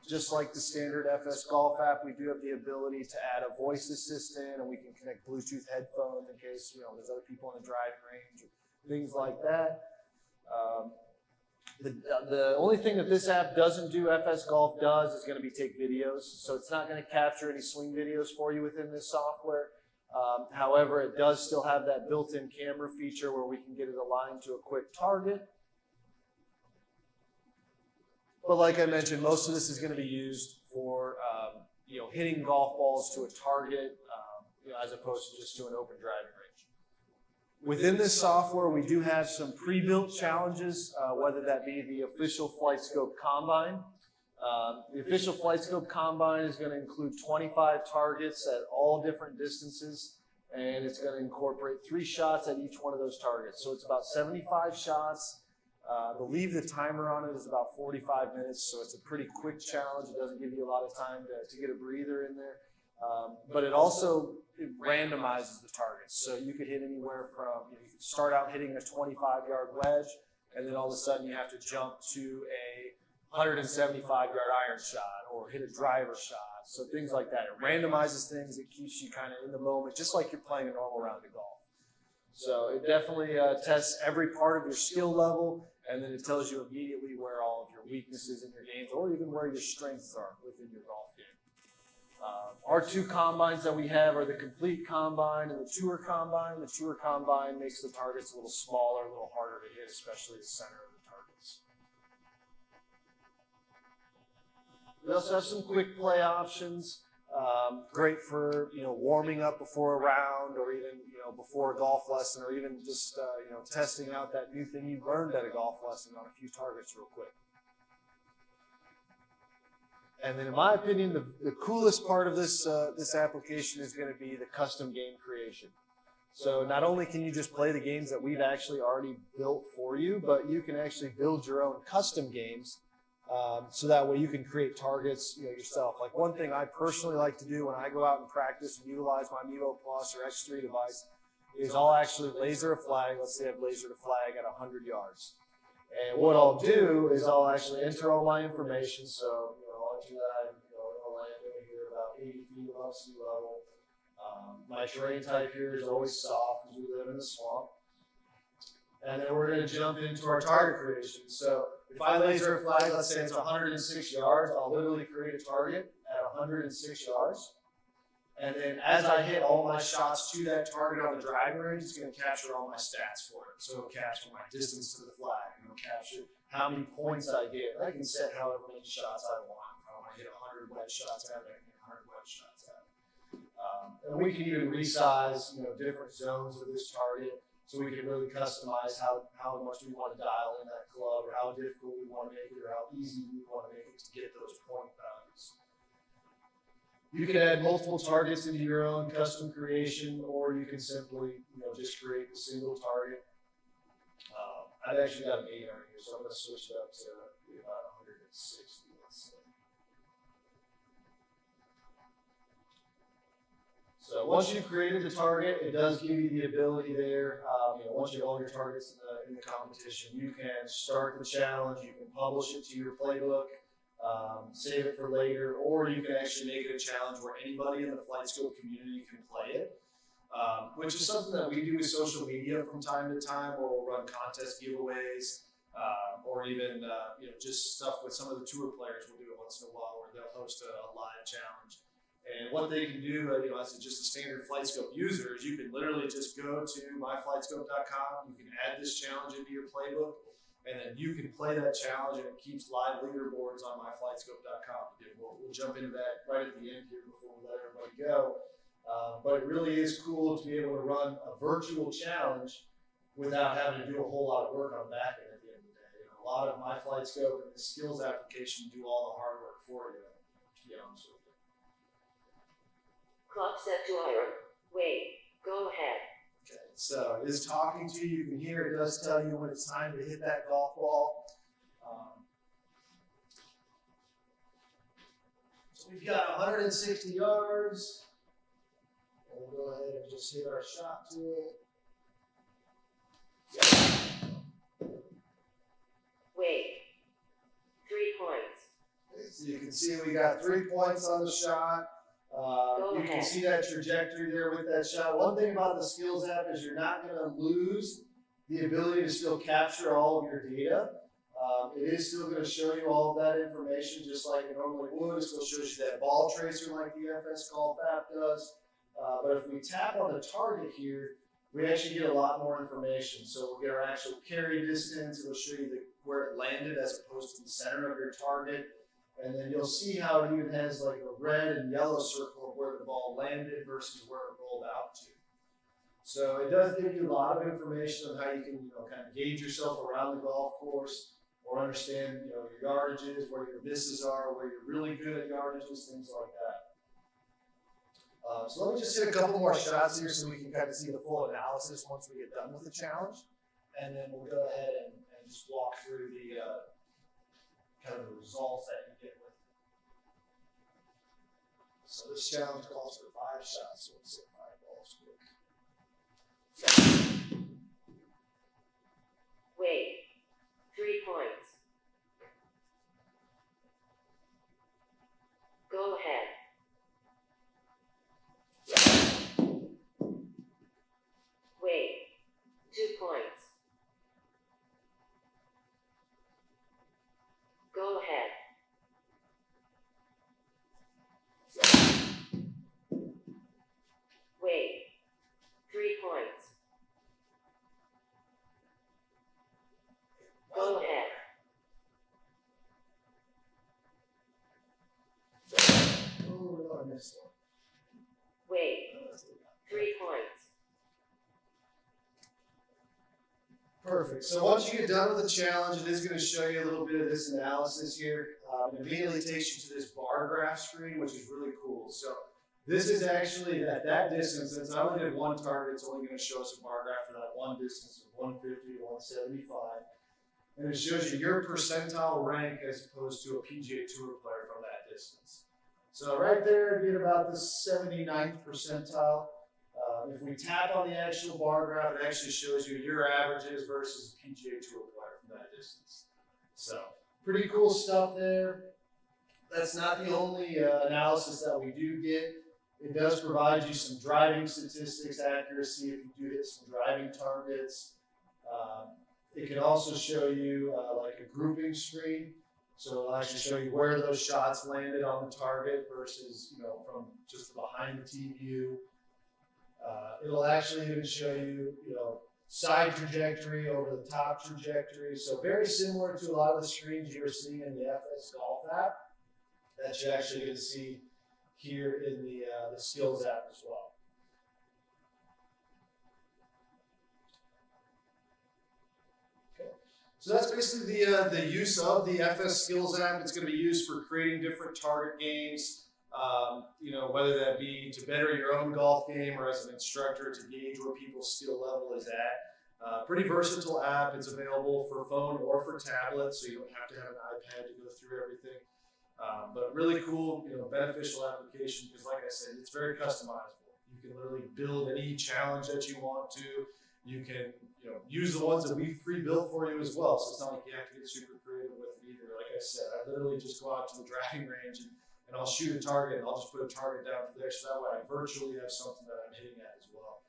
Just like the standard FS Golf app, we do have the ability to add a voice assistant, and we can connect Bluetooth headphones in case there's other people in the driving range, or things like that. The only thing that this app doesn't do, FS Golf does, is going to be take videos. So it's not going to capture any swing videos for you within this software. However, it does still have that built-in camera feature where we can get it aligned to a quick target. But like I mentioned, most of this is going to be used for hitting golf balls to a target, as opposed to just to an open driving range. Within this software, we do have some pre-built challenges, whether that be the official FlightScope Combine. The official FlightScope Combine is going to include 25 targets at all different distances, and it's going to incorporate 3 shots at each one of those targets. So it's about 75 shots. I believe the timer on it is about 45 minutes, so it's a pretty quick challenge. It doesn't give you a lot of time to get a breather in there. But it also randomizes the targets. So you could hit anywhere from, you could start out hitting a 25-yard wedge, and then all of a sudden you have to jump to a 175-yard iron shot or hit a driver shot. So things like that. It randomizes things. It keeps you kind of in the moment, just like you're playing a normal round of golf. So it definitely tests every part of your skill level, and then it tells you immediately where all of your weaknesses in your games, or even where your strengths are within your golf game. Our 2 combines that we have are the Complete Combine and the Tour Combine. The Tour Combine makes the targets a little smaller, a little harder to hit, especially the center of the targets. We also have some quick play options. Great for warming up before a round, or even before a golf lesson, or even just testing out that new thing you learned at a golf lesson on a few targets real quick. And then, in my opinion, the coolest part of this application is going to be the custom game creation. So not only can you just play the games that we've actually already built for you, but you can actually build your own custom games. So that way you can create targets yourself. Like one thing I personally like to do when I go out and practice and utilize my Mevo Plus or X3 device is I'll actually laser a flag. Let's say I've lasered a flag at 100 yards. And what I'll do is I'll actually enter all my information. So I'll enter that in Orlando here about 80 feet above sea level. My terrain type here is always soft because we live in the swamp. And then we're going to jump into our target creation. So if I laser a flag, let's say it's 106 yards, I'll literally create a target at 106 yards. And then as I hit all my shots to that target on the driving range, it's going to capture all my stats for it. So it'll capture my distance to the flag, and it'll capture how many points I get. I can set however many shots I want. If I want to hit 100 wedge shots at it, I can hit 100 wedge shots at it. And we can even resize different zones of this target. So we can really customize how much we want to dial in that club, or how difficult we want to make it, or how easy we want to make it to get those point values. You can add multiple targets into your own custom creation, or you can simply just create a single target. I've actually got an 8 iron here, so I'm going to switch it up to about 160. Let's say. So once you've created the target, it does give you the ability there. Once you have all your targets in the competition, you can start the challenge. You can publish it to your playbook, save it for later, or you can actually make it a challenge where anybody in the FlightScope community can play it, which is something that we do with social media from time to time, where we'll run contest giveaways, or even just stuff with some of the tour players. We'll do it once in a while, where they'll host a live challenge. And what they can do, as just a standard FlightScope user, is you can literally just go to myflightscope.com. You can add this challenge into your playbook, and then you can play that challenge, and it keeps live leaderboards on myflightscope.com. We'll jump into that right at the end here before we let everybody go. But it really is cool to be able to run a virtual challenge without having to do a whole lot of work on the back end at the end of the day. A lot of myFlightScope and the skills application do all the hard work for you, to be honest with you. Clock set to iron. Wait, go ahead. Okay, so it is talking to you. You can hear it does tell you when it's time to hit that golf ball. So we've got 160 yards. And we'll go ahead and just hit our shot to it. Wait. 3 points. So you can see we got 3 points on the shot. You can see that trajectory there with that shot. One thing about the skills app is you're not going to lose the ability to still capture all of your data. It is still going to show you all of that information just like it normally would. It still shows you that ball tracer like the FS Golf app does. But if we tap on the target here, we actually get a lot more information. So we'll get our actual carry distance. It'll show you where it landed as opposed to the center of your target. And then you'll see how it even has like a red and yellow circle of where the ball landed versus where it rolled out to. So it does give you a lot of information on how you can, kind of gauge yourself around the golf course, or understand, your yardages, where your misses are, where you're really good at yardages, things like that. So let me just hit a couple more shots here so we can kind of see the full analysis once we get done with the challenge. And then we'll go ahead and just walk through the kind of the results that you get with it. So this challenge calls for 5 shots, so let's hit 5 balls quick. Wait. 3 points. Go ahead. Wait. 2 points. Go ahead. Wait. 3 points. Go ahead. Oh, no, I missed one. Wait. 3 points. Perfect. So once you get done with the challenge, it is going to show you a little bit of this analysis here. It immediately takes you to this bar graph screen, which is really cool. So this is actually at that distance. Since I only did one target, it's only going to show us a bar graph for that one distance of 150 to 175. And it shows you your percentile rank as opposed to a PGA Tour player from that distance. So right there, you'd be about the 79th percentile. If we tap on the actual bar graph, it actually shows you your averages versus a PGA Tour player from that distance. So pretty cool stuff there. That's not the only analysis that we do get. It does provide you some driving statistics accuracy if you do hit some driving targets. It can also show you like a grouping screen. So it'll actually show you where those shots landed on the target versus, from just behind the tee view. It'll actually even show you, side trajectory over the top trajectory. So very similar to a lot of the screens you were seeing in the FS Golf app that you're actually going to see here in the Skills app as well. Okay. So that's basically the use of the FS Skills app. It's going to be used for creating different target games. Whether that be to better your own golf game or as an instructor to gauge where people's skill level is at. Pretty versatile app. It's available for phone or for tablet, so you don't have to have an iPad to go through everything. But really cool, beneficial application because, like I said, it's very customizable. You can literally build any challenge that you want to. You can, use the ones that we've pre-built for you as well. So it's not like you have to get super creative with it either. Like I said, I literally just go out to the driving range and I'll shoot a target, and I'll just put a target down there, so that way I virtually have something that I'm hitting at as well.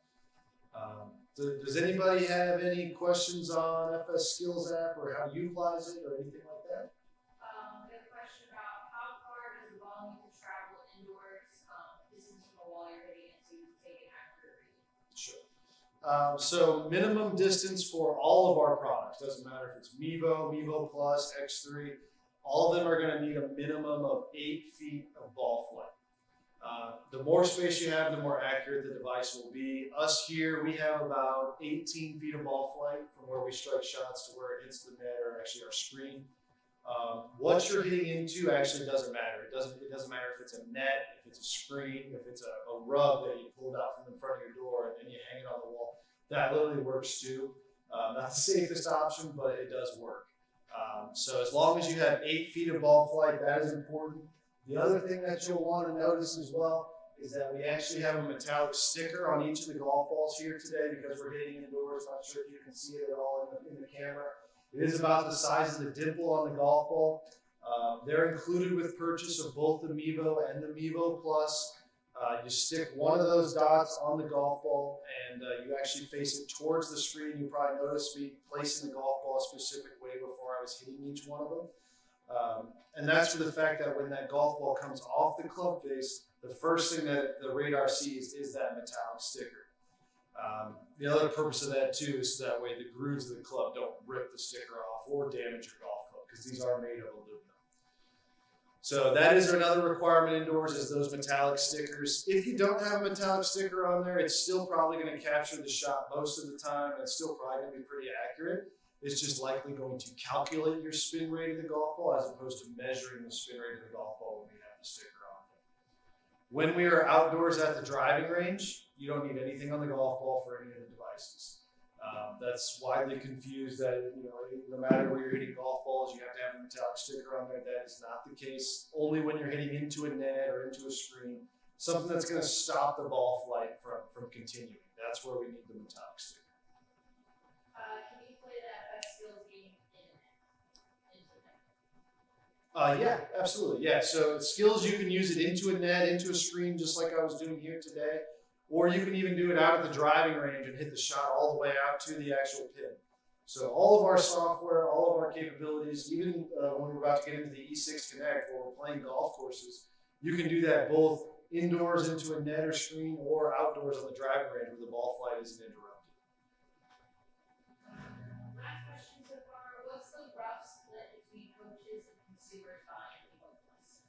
Does anybody have any questions on FS Skills app or how to utilize it or anything like that? I have a question about how far does the ball need to travel indoors, distance from the wall you're hitting it to take an accurate reading? Sure. So minimum distance for all of our products, doesn't matter if it's Mevo, Mevo Plus, X3, all of them are going to need a minimum of 8 feet of ball flight. The more space you have, the more accurate the device will be. Us here, we have about 18 feet of ball flight from where we strike shots to where it hits the net or actually our screen. What you're hitting into actually doesn't matter. It doesn't matter if it's a net, if it's a screen, if it's a rug that you pulled out from in front of your door and then you hang it on the wall. That literally works too. Not the safest option, but it does work. So as long as you have 8 feet of ball flight, that is important. The other thing that you'll want to notice as well is that we actually have a metallic sticker on each of the golf balls here today because we're hitting indoors. Not sure if you can see it at all in the camera. It is about the size of the dimple on the golf ball. They're included with purchase of both the Mevo and the Mevo Plus. You stick one of those dots on the golf ball and you actually face it towards the screen. You probably noticed me placing the golf ball a specific way before I was hitting each one of them. And that's for the fact that when that golf ball comes off the club face, the first thing that the radar sees is that metallic sticker. The other purpose of that too is so that way the grooves of the club don't rip the sticker off or damage your golf club because these are made of aluminum. So that is another requirement indoors, is those metallic stickers. If you don't have a metallic sticker on there, it's still probably going to capture the shot most of the time, and it's still probably going to be pretty accurate. It's just likely going to calculate your spin rate of the golf ball as opposed to measuring the spin rate of the golf ball when we have the sticker on there. When we are outdoors at the driving range, you don't need anything on the golf ball for any of the devices. That's widely confused that, no matter where you're hitting golf balls, you have to have a metallic sticker on there. That is not the case. Only when you're hitting into a net or into a screen, something that's going to stop the ball flight from continuing. That's where we need the metallic sticker. Can you play that best skills game into the net? Yeah, absolutely. Yeah, so skills, you can use it into a net, into a screen, just like I was doing here today. Or you can even do it out at the driving range and hit the shot all the way out to the actual pin. So all of our software, all of our capabilities, even when we're about to get into the E6 Connect, where we're playing golf courses, you can do that both indoors into a net or screen or outdoors on the driving range where the ball flight isn't interrupted. Last question so far. What's the rough split between coaches and consumers buying Mevo Plus?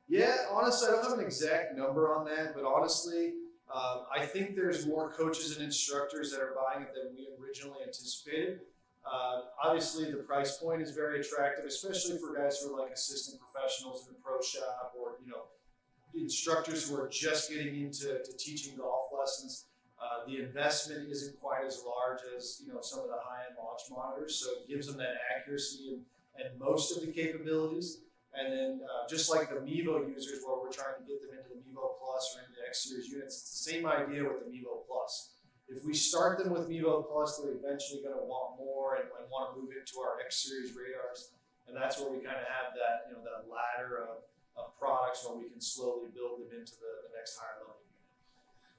Yeah, honestly, I don't have an exact number on that, but honestly, I think there's more coaches and instructors that are buying it than we originally anticipated. Obviously, the price point is very attractive, especially for guys who are like assistant professionals in a pro shop, or instructors who are just getting into teaching golf lessons. The investment isn't quite as large as some of the high-end launch monitors, so it gives them that accuracy and most of the capabilities. And then just like the Mevo users, where we're trying to get them into the Mevo Plus or into the X Series units, it's the same idea with the Mevo Plus. If we start them with Mevo Plus, they're eventually going to want more and want to move into our X Series radars. And that's where we kind of have that, that ladder of products where we can slowly build them into the next higher level unit.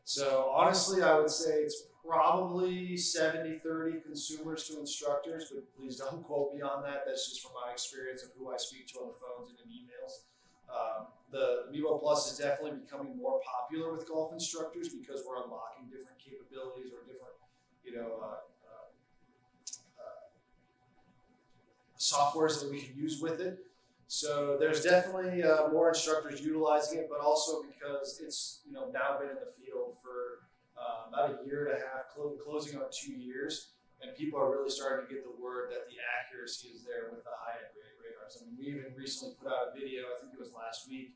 So honestly, I would say it's probably 70-30 consumers to instructors, but please don't quote me on that. That's just from my experience of who I speak to on the phones and in emails. The Mevo Plus is definitely becoming more popular with golf instructors because we're unlocking different capabilities or different, softwares that we can use with it. So there's definitely more instructors utilizing it, but also because it's now been in the field for about a year and a half, closing on 2 years, and people are really starting to get the word that the accuracy is there with the high-end radars. I mean, we even recently put out a video, I think it was last week,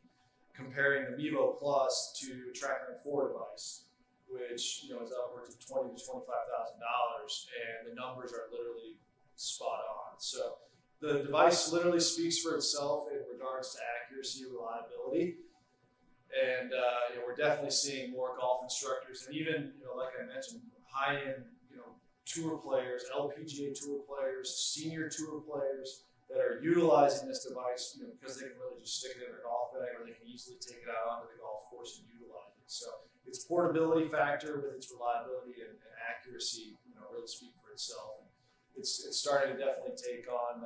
comparing the Mevo Plus to a Tracker 4 device, which is upwards of $20,000 to $25,000, and the numbers are literally spot on. So the device literally speaks for itself in regards to accuracy, reliability. And we're definitely seeing more golf instructors, and even like I mentioned, high-end tour players, LPGA tour players, senior tour players that are utilizing this device because they can really just stick it in their golf bag, or they can easily take it out onto the golf course and utilize it. So its portability factor with its reliability and accuracy really speak for itself. And it's starting to definitely take on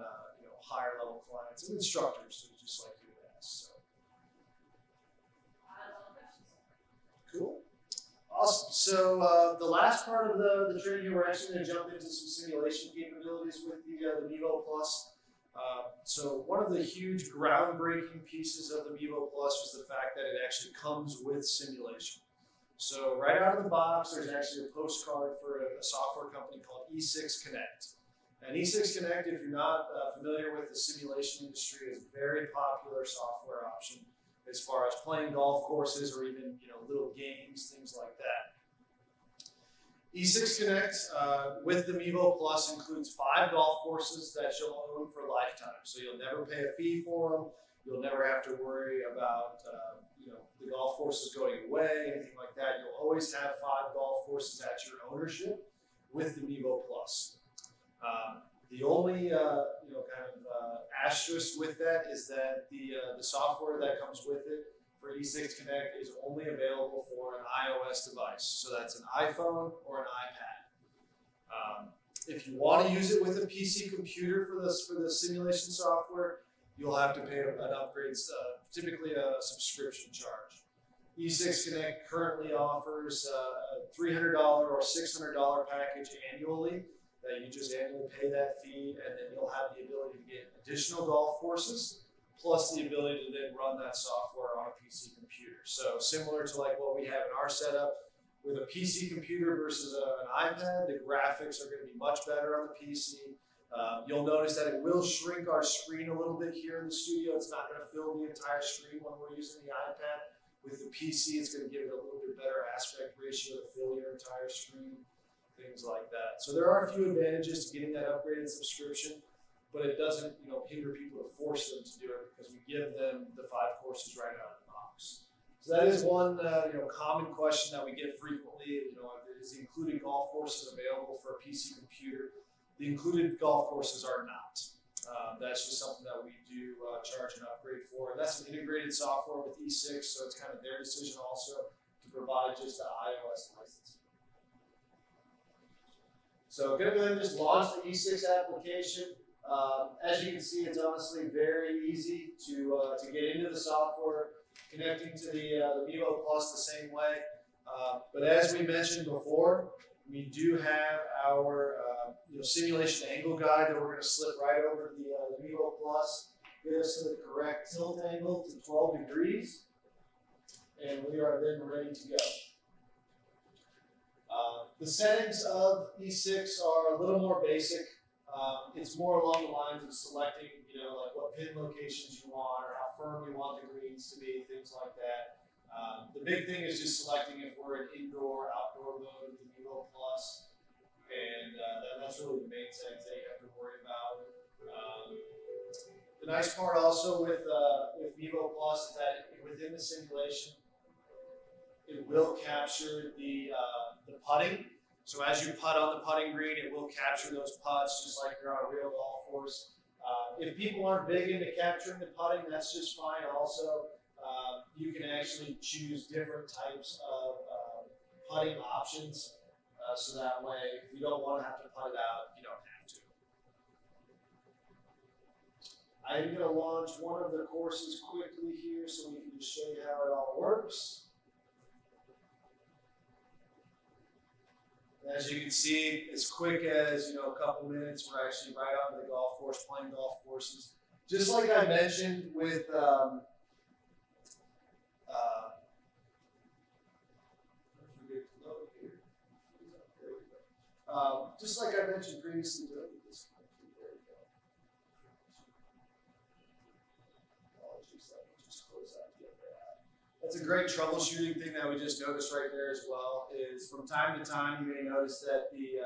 higher level clients and instructors, just like you asked. So. Cool. Awesome. So the last part of the training here, we're actually going to jump into some simulation capabilities with the Mevo Plus. So one of the huge groundbreaking pieces of the Mevo Plus was the fact that it actually comes with simulation. So right out of the box, there's actually a postcard for a software company called E6 Connect. And E6 Connect, if you're not familiar with the simulation industry, is a very popular software option as far as playing golf courses or even little games, things like that. E6 Connect with the Mevo Plus includes 5 golf courses that you'll own for lifetime. So you'll never pay a fee for them. You'll never have to worry about the golf courses going away, anything like that. You'll always have 5 golf courses at your ownership with the Mevo Plus. The only asterisk with that is that the software that comes with it for E6 Connect is only available for an iOS device. So that's an iPhone or an iPad. If you want to use it with a PC computer for the simulation software, you'll have to pay an upgrade, typically a subscription charge. E6 Connect currently offers a $300 or $600 package annually, that you just annually pay that fee, and then you'll have the ability to get additional golf courses plus the ability to then run that software on a PC computer. So similar to like what we have in our setup, with a PC computer versus an iPad, the graphics are going to be much better on the PC. You'll notice that it will shrink our screen a little bit here in the studio. It's not going to fill the entire screen when we're using the iPad. With the PC, it's going to give it a little bit better aspect ratio to fill your entire screen, things like that. So there are a few advantages to getting that upgraded subscription, but it doesn't, hinder people to force them to do it because we give them the 5 courses right out of the box. So that is one, common question that we get frequently. Is the included golf courses available for a PC computer? The included golf courses are not. That's just something that we do charge an upgrade for. And that's an integrated software with E6, so it's kind of their decision also to provide just the iOS license. So I'm going to go ahead and just launch the E6 application. As you can see, it's honestly very easy to get into the software, connecting to the Mevo Plus the same way. But as we mentioned before, we do have our simulation angle guide that we're going to slip right over the Mevo Plus, get us to the correct tilt angle to 12 degrees, and we are then ready to go. The settings of E6 are a little more basic. It's more along the lines of selecting, like what pin locations you want or how firm you want the greens to be, things like that. The big thing is just selecting if we're in indoor, outdoor mode with the Mevo Plus, and that's really the main settings that you have to worry about. The nice part also with Mevo Plus is that within the simulation, it will capture the putting. So as you putt on the putting green, it will capture those putts just like you're on a real golf course. If people aren't big into capturing the putting, that's just fine also. You can actually choose different types of putting options, so that way if you don't want to have to putt it out, you don't have to. I'm going to launch one of the courses quickly here so we can just show you how it all works. As you can see, as quick as a couple minutes, we're actually right onto the golf course, playing golf courses. Just like I mentioned with just like I mentioned previously, that's a great troubleshooting thing that we just noticed right there as well, is from time to time you may notice that the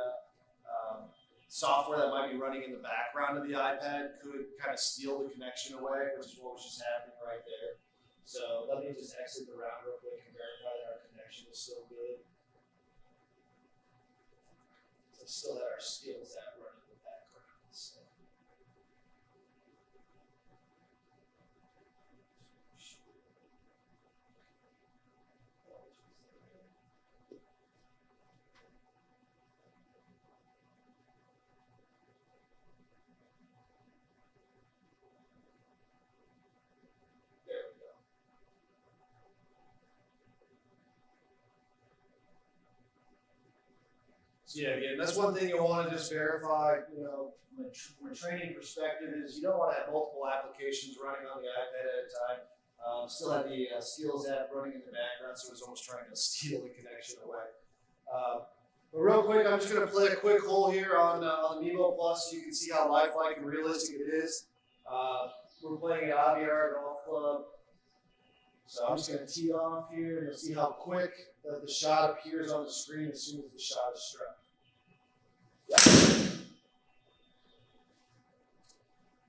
software that might be running in the background of the iPad could kind of steal the connection away, which is what was just happening right there. So let me just exit the round real quick and verify that our connection is still good. So still have our skills app running in the background. So. So yeah, again, that's one thing you'll want to just verify, from a training perspective, is you don't want to have multiple applications running on the iPad at a time. Still have the skills app running in the background, so it's almost trying to steal the connection away. But real quick, I'm just going to play a quick hole here on the Mevo Plus so you can see how lifelike and realistic it is. We're playing at Aviar Golf Club. So I'm just going to tee off here, and you'll see how quick the shot appears on the screen as soon as the shot is struck.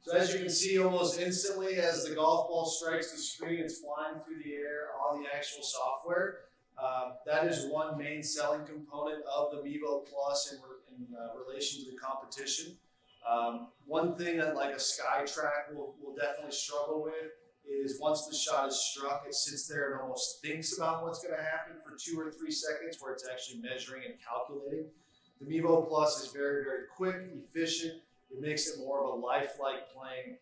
So as you can see, almost instantly as the golf ball strikes the screen, it's flying through the air on the actual software. That is one main selling component of the Mevo Plus in relation to the competition. One thing that like a SkyTrack will definitely struggle with is once the shot is struck, it sits there and almost thinks about what's going to happen for 2 or 3 seconds where it's actually measuring and calculating. The Mevo Plus is very, very quick, efficient. It makes it more of a lifelike playing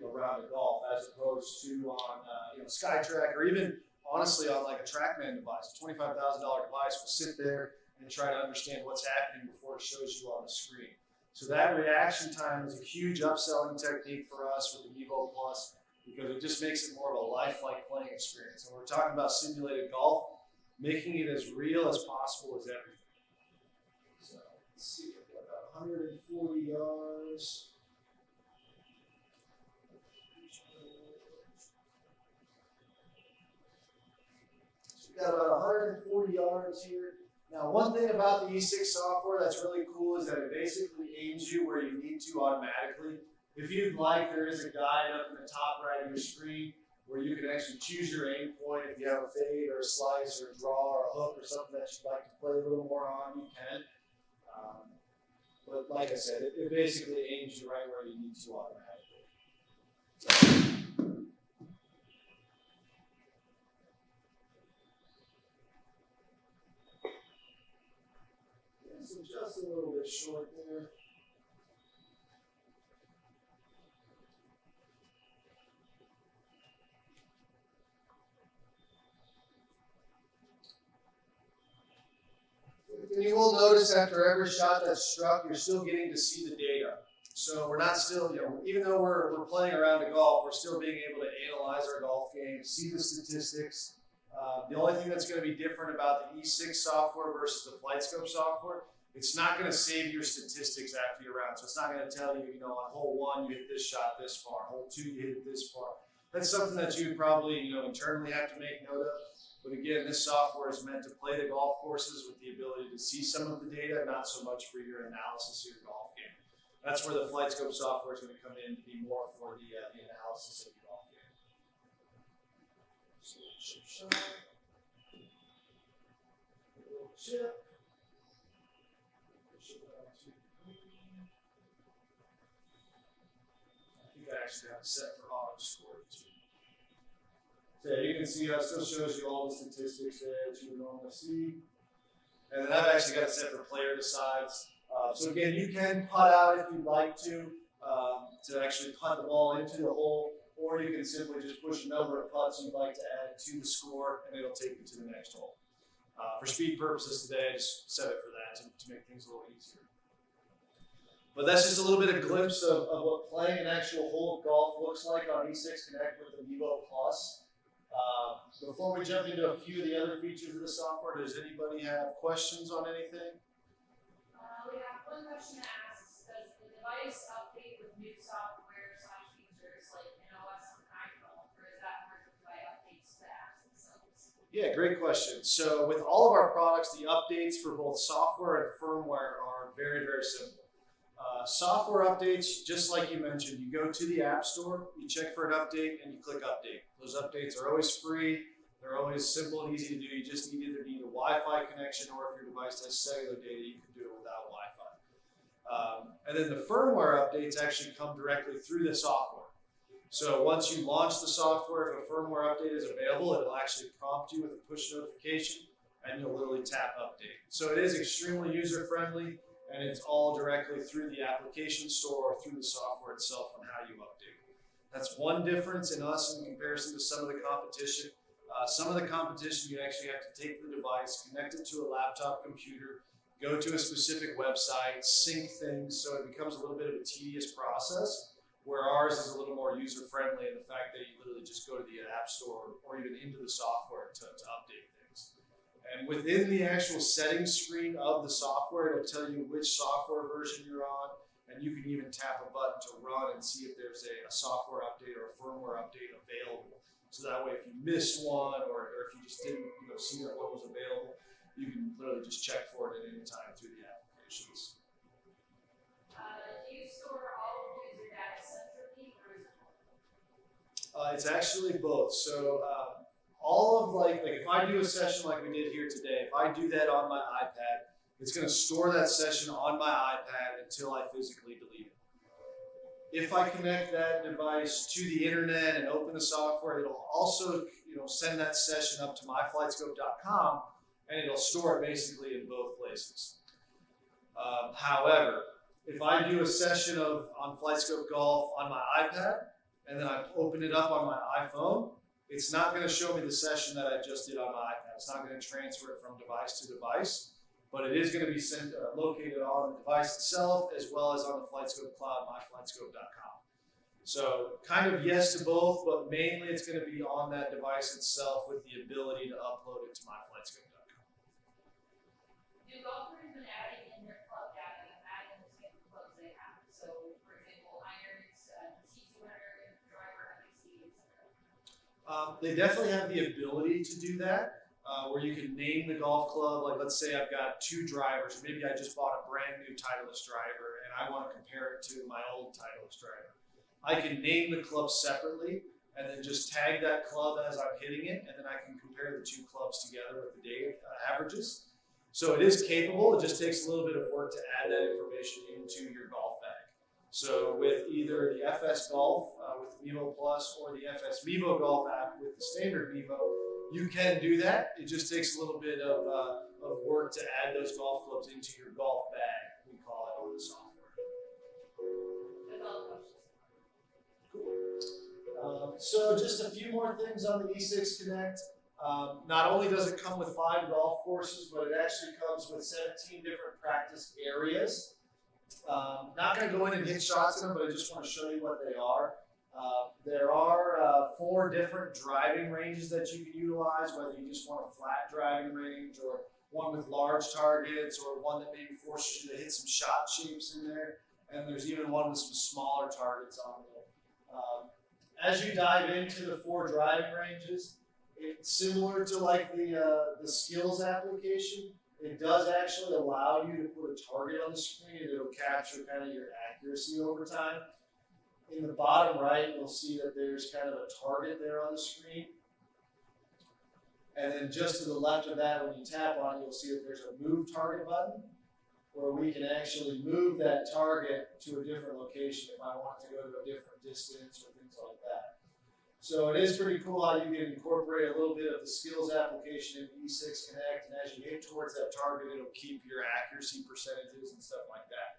round of golf as opposed to on SkyTrack or even honestly on like a TrackMan device. A $25,000 device will sit there and try to understand what's happening before it shows you on the screen. So that reaction time is a huge upselling technique for us with the Mevo Plus, because it just makes it more of a lifelike playing experience. And we're talking about simulated golf, making it as real as possible is everything. So let's see, we've got about 140 yards. So we've got about 140 yards here. Now, one thing about the E6 software that's really cool is that it basically aims you where you need to automatically. If you'd like, there is a guide up in the top right of your screen where you can actually choose your aim point. If you have a fade or a slice or a draw or a hook or something that you'd like to play a little more on, you can. But like I said, it basically aims you right where you need to automatically. So just a little bit short there. And you will notice after every shot that's struck, you're still getting to see the data. So we're not still, even though we're playing around a golf, we're still being able to analyze our golf game, see the statistics. The only thing that's going to be different about the E6 software versus the FlightScope software, it's not going to save your statistics after your round. So it's not going to tell you, on hole 1 you hit this shot this far, hole 2 you hit it this far. That's something that you probably, internally have to make note of. But again, this software is meant to play the golf courses with the ability to see some of the data, not so much for your analysis of your golf game. That's where the FlightScope software is going to come in to be more for the analysis of your golf game. So chip shot, a little chip. I think I actually have it set for auto score. So you can see it still shows you all the statistics there that you would normally see. And then I've actually got it set for player decides. So again, you can putt out if you'd like to actually putt the ball into the hole, or you can simply just push a number of putts you'd like to add to the score, and it'll take you to the next hole. For speed purposes today, I just set it for that to make things a little easier. But that's just a little bit of a glimpse of what playing an actual hole of golf looks like on E6 Connect with the Mevo Plus. Before we jump into a few of the other features of the software, does anybody have questions on anything? We have one question that asks, does the device update with new software / features like NOS on iPhone, or is that more by updates to the apps themselves? Yeah, great question. So with all of our products, the updates for both software and firmware are very, very simple. Software updates, just like you mentioned, you go to the App Store, you check for an update, and you click update. Those updates are always free. They're always simple and easy to do. You just need a Wi-Fi connection, or if your device has cellular data, you can do it without Wi-Fi. And then the firmware updates actually come directly through the software. So once you launch the software, if a firmware update is available, it'll actually prompt you with a push notification, and you'll literally tap update. So it is extremely user-friendly, and it's all directly through the application store or through the software itself on how you update. That's one difference in us in comparison to some of the competition. Some of the competition, you actually have to take the device, connect it to a laptop computer, go to a specific website, sync things, so it becomes a little bit of a tedious process, where ours is a little more user-friendly in the fact that you literally just go to the App Store or even into the software to update things. And within the actual settings screen of the software, it'll tell you which software version you're on, and you can even tap a button to run and see if there's a software update or a firmware update available. So that way, if you missed one or if you just didn't see that one was available, you can literally just check for it at any time through the applications. Do you store all of user data centrally, or is it It's actually both. So all of like if I do a session like we did here today, if I do that on my iPad, it's going to store that session on my iPad until I physically delete it. If I connect that device to the internet and open the software, it'll also send that session up to myflightscope.com, and it'll store it basically in both places. However, if I do a session on FlightScope Golf on my iPad, and then I open it up on my iPhone, it's not going to show me the session that I just did on my iPad. It's not going to transfer it from device to device, but it is going to be located on the device itself as well as on the FlightScope cloud, myflightscope.com. So kind of yes to both, but mainly it's going to be on that device itself with the ability to upload it to myflightscope.com. Do golfers been adding in their club data and adding the type of clubs they have? So, for example, irons, C200, driver, FEC, etc. They definitely have the ability to do that, where you can name the golf club. Like, let's say I've got 2 drivers. Maybe I just bought a brand new Titleist driver and I want to compare it to my old Titleist driver. I can name the club separately and then just tag that club as I'm hitting it, and then I can compare the 2 clubs together with the data averages. So it is capable. It just takes a little bit of work to add that information into your golf bag. So with either the FS Golf with Mevo Plus or the FS Mevo Golf app with the standard Mevo, you can do that. It just takes a little bit of work to add those golf clubs into your golf bag, we call it, on the software. That's all the questions. So just a few more things on the E6 Connect. Not only does it come with 5 golf courses, but it actually comes with 17 different practice areas. Not going to go in and hit shots in them, but I just want to show you what they are. There are 4 different driving ranges that you can utilize, whether you just want a flat driving range or one with large targets or one that maybe forces you to hit some shot shapes in there. And there's even one with some smaller targets on there. As you dive into the 4 driving ranges, it's similar to like the skills application. It does actually allow you to put a target on the screen and it'll capture kind of your accuracy over time. In the bottom right, you'll see that there's kind of a target there on the screen. And then just to the left of that, when you tap on it, you'll see that there's a move target button where we can actually move that target to a different location if I want to go to a different distance or things like that. So it is pretty cool how you can incorporate a little bit of the skills application into E6 Connect, and as you hit towards that target, it'll keep your accuracy percentages and stuff like that.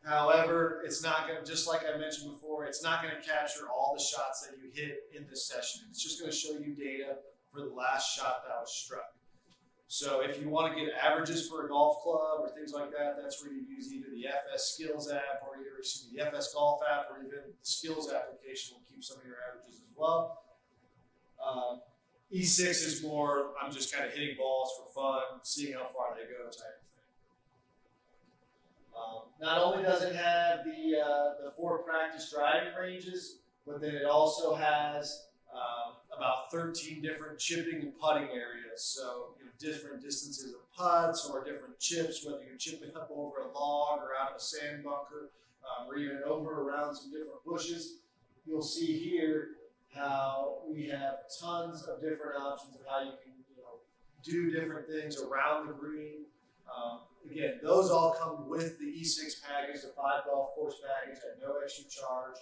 However, it's not going to, just like I mentioned before, it's not going to capture all the shots that you hit in this session. It's just going to show you data for the last shot that was struck. So if you want to get averages for a golf club or things like that, that's where you use either the FS Skills app or either the FS Golf app, or even the Skills application will keep some of your averages as well. E6 is more, I'm just kind of hitting balls for fun, seeing how far they go type of thing. Not only does it have the 4 practice driving ranges, but then it also has about 13 different chipping and putting areas. So different distances of putts or different chips, whether you're chipping up over a log or out of a sand bunker, or even over around some different bushes. You'll see here how we have tons of different options of how you can do different things around the green. Again, those all come with the E6 package, the 5 golf course package at no extra charge.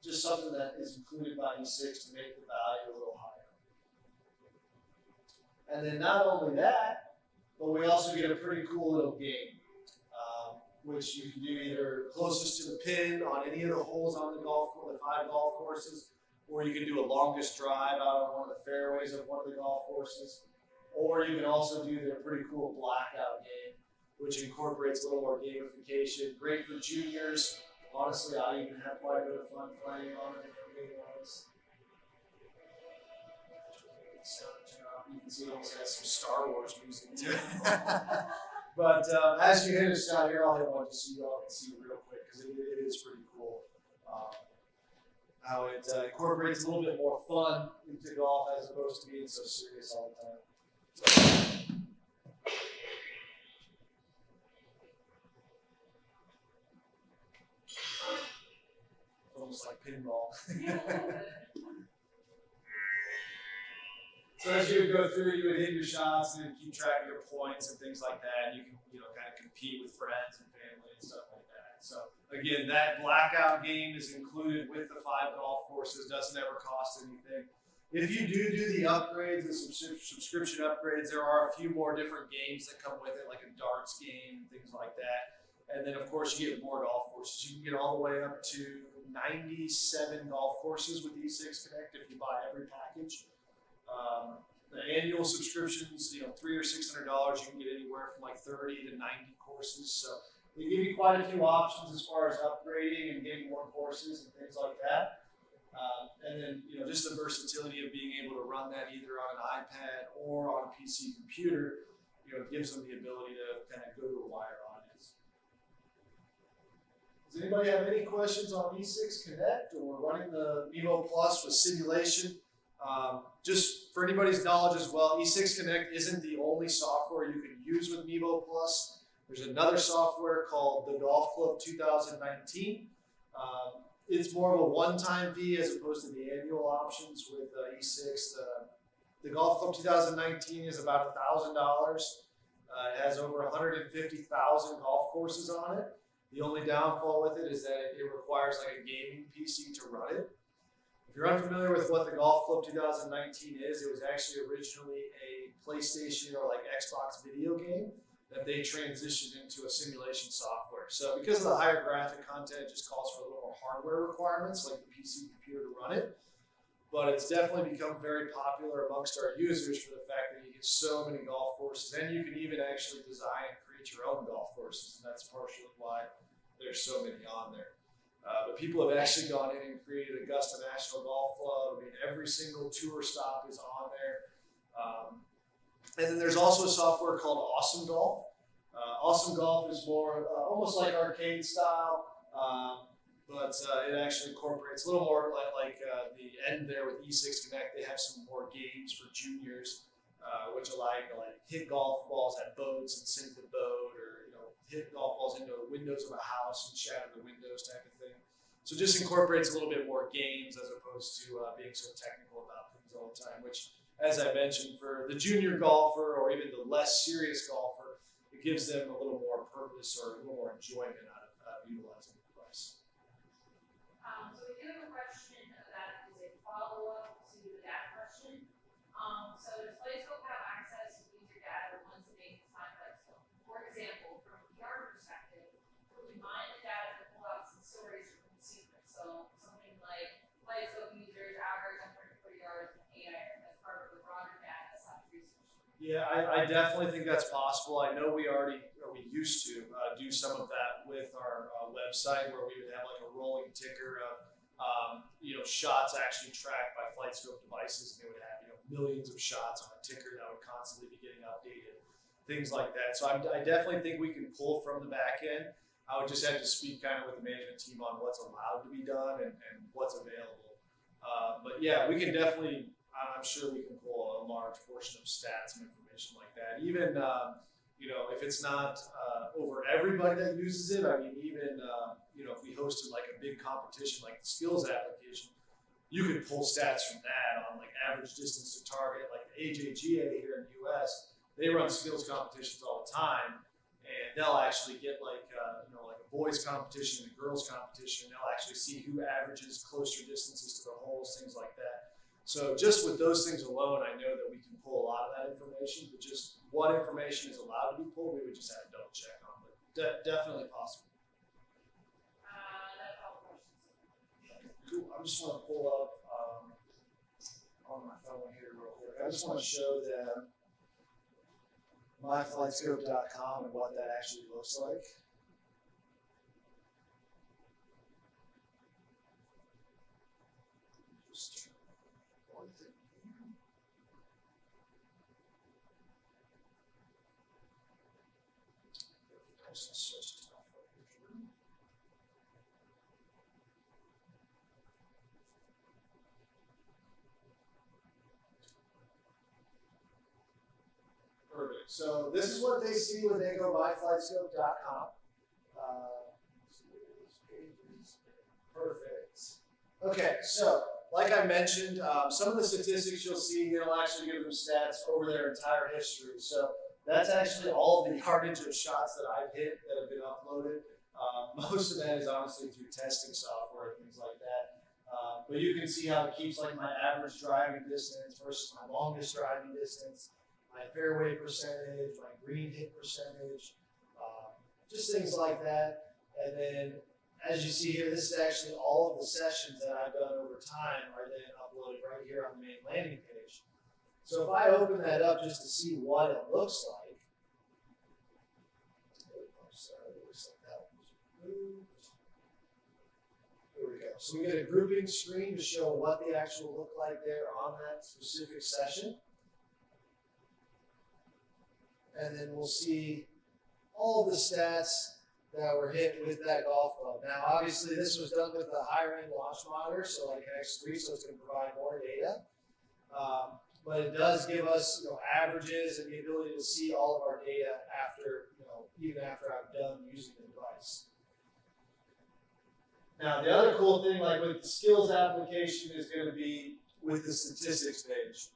Just something that is included by E6 to make the value a little higher. And then not only that, but we also get a pretty cool little game, which you can do either closest to the pin on any of the holes on the 5 golf courses, or you can do a longest drive out on one of the fairways of one of the golf courses, or you can also do their pretty cool blackout game, which incorporates a little more gamification. Great for juniors. Honestly, I even have quite a bit of fun playing on it. You can see it almost has some Star Wars music too. But as you hit a shot here, I'll hit one just so you all can see real quick, because it is pretty cool. How it incorporates a little bit more fun into golf as opposed to being so serious all the time. So, it's almost like pinball. So as you would go through, you would hit your shots and keep track of your points and things like that. And you can, kind of compete with friends and family and stuff like that. So again, that blackout game is included with the 5 golf courses. Doesn't ever cost anything. If you do the upgrades, the subscription upgrades, there are a few more different games that come with it, like a darts game, things like that. And then of course you get more golf courses. You can get all the way up to 97 golf courses with E6 Connect if you buy every package. The annual subscriptions, $300 or $600, you can get anywhere from like 30 to 90 courses. So they give you quite a few options as far as upgrading and getting more courses and things like that. And then, just the versatility of being able to run that either on an iPad or on a PC computer, gives them the ability to kind of go to a wider audience. Does anybody have any questions on E6 Connect or running the Mevo Plus with simulation? Just for anybody's knowledge as well, E6 Connect isn't the only software you can use with Mevo Plus. There's another software called the Golf Club 2019. It's more of a one-time fee as opposed to the annual options with E6. The Golf Club 2019 is about $1,000. It has over 150,000 golf courses on it. The only downfall with it is that it requires like a gaming PC to run it. If you're unfamiliar with what the Golf Club 2019 is, it was actually originally a PlayStation or like Xbox video game that they transitioned into a simulation software. So because of the higher graphic content, it just calls for a little more hardware requirements like the PC computer to run it. But it's definitely become very popular amongst our users for the fact that you get so many golf courses, and you can even actually design and create your own golf courses, and that's partially why there's so many on there. But people have actually gone in and created Augusta National Golf Club. I mean, every single tour stop is on there. And then there's also a software called Awesome Golf. Awesome Golf is more almost like arcade style, but it actually incorporates a little more like the end there with E6 Connect. They have some more games for juniors, which allow you to like hit golf balls at boats and sink the boat, or hit golf balls into the windows of a house and shatter the windows type of thing. So just incorporates a little bit more games as opposed to being so technical about things all the time, which, as I mentioned, for the junior golfer or even the less serious golfer, it gives them a little more purpose or a little more enjoyment out of utilizing the device. So we do have a question that is a follow-up to the data question. So does FlightScope have access to user data once a day from FlightScope? For example, from a PR perspective, could we mine the data to pull out some stories from consumers? So something like FlightScope users average 140 yards in 8 iron as part of the broader data research. Yeah, I definitely think that's possible. I know we used to do some of that with our website, where we would have like a rolling ticker of shots actually tracked by FlightScope devices, and they would have millions of shots on a ticker that would constantly be getting updated, things like that. So I definitely think we can pull from the back end. I would just have to speak kind of with the management team on what's allowed to be done and what's available. But yeah, we can definitely. I'm sure we can pull a large portion of stats and information like that. Even, if it's not over everybody that uses it, I mean, even, if we hosted like a big competition like the skills application, you could pull stats from that on like average distance to target. Like the AJGA here in the US, they run skills competitions all the time, and they'll actually get like a boys competition and a girls competition, and they'll actually see who averages closer distances to the holes, things like that. So just with those things alone, I know that we can pull a lot of that information, but just what information is allowed to be pulled, we would just have to double check on, but definitely possible. That's all the questions. Cool. I just want to pull up on my phone here real quick. I just want to show them myflightscope.com and what that actually looks like. Just one thing here. Switch to top right here. Perfect. So this is what they see when they go myflightscope.com. Perfect. Okay, so like I mentioned, some of the statistics you'll see, it'll actually give them stats over their entire history. So that's actually all of the yardage of shots that I've hit that have been uploaded. Most of that is honestly through testing software and things like that. But you can see how it keeps like my average driving distance versus my longest driving distance, my fairway percentage, my green hit percentage, just things like that. And then as you see here, this is actually all of the sessions that I've done over time are then uploaded right here on the main landing page. So if I open that up just to see what it looks like, sorry, it looks like that was moved. Here we go. So we get a grouping screen to show what the actual look like there on that specific session. And then we'll see all the stats that were hit with that golf club. Now, obviously, this was done with a higher end launch monitor, so like an X3, so it's going to provide more data. But it does give us, averages and the ability to see all of our data after, even after I've done using the device. Now, the other cool thing, like with the skills application, is going to be with the statistics page.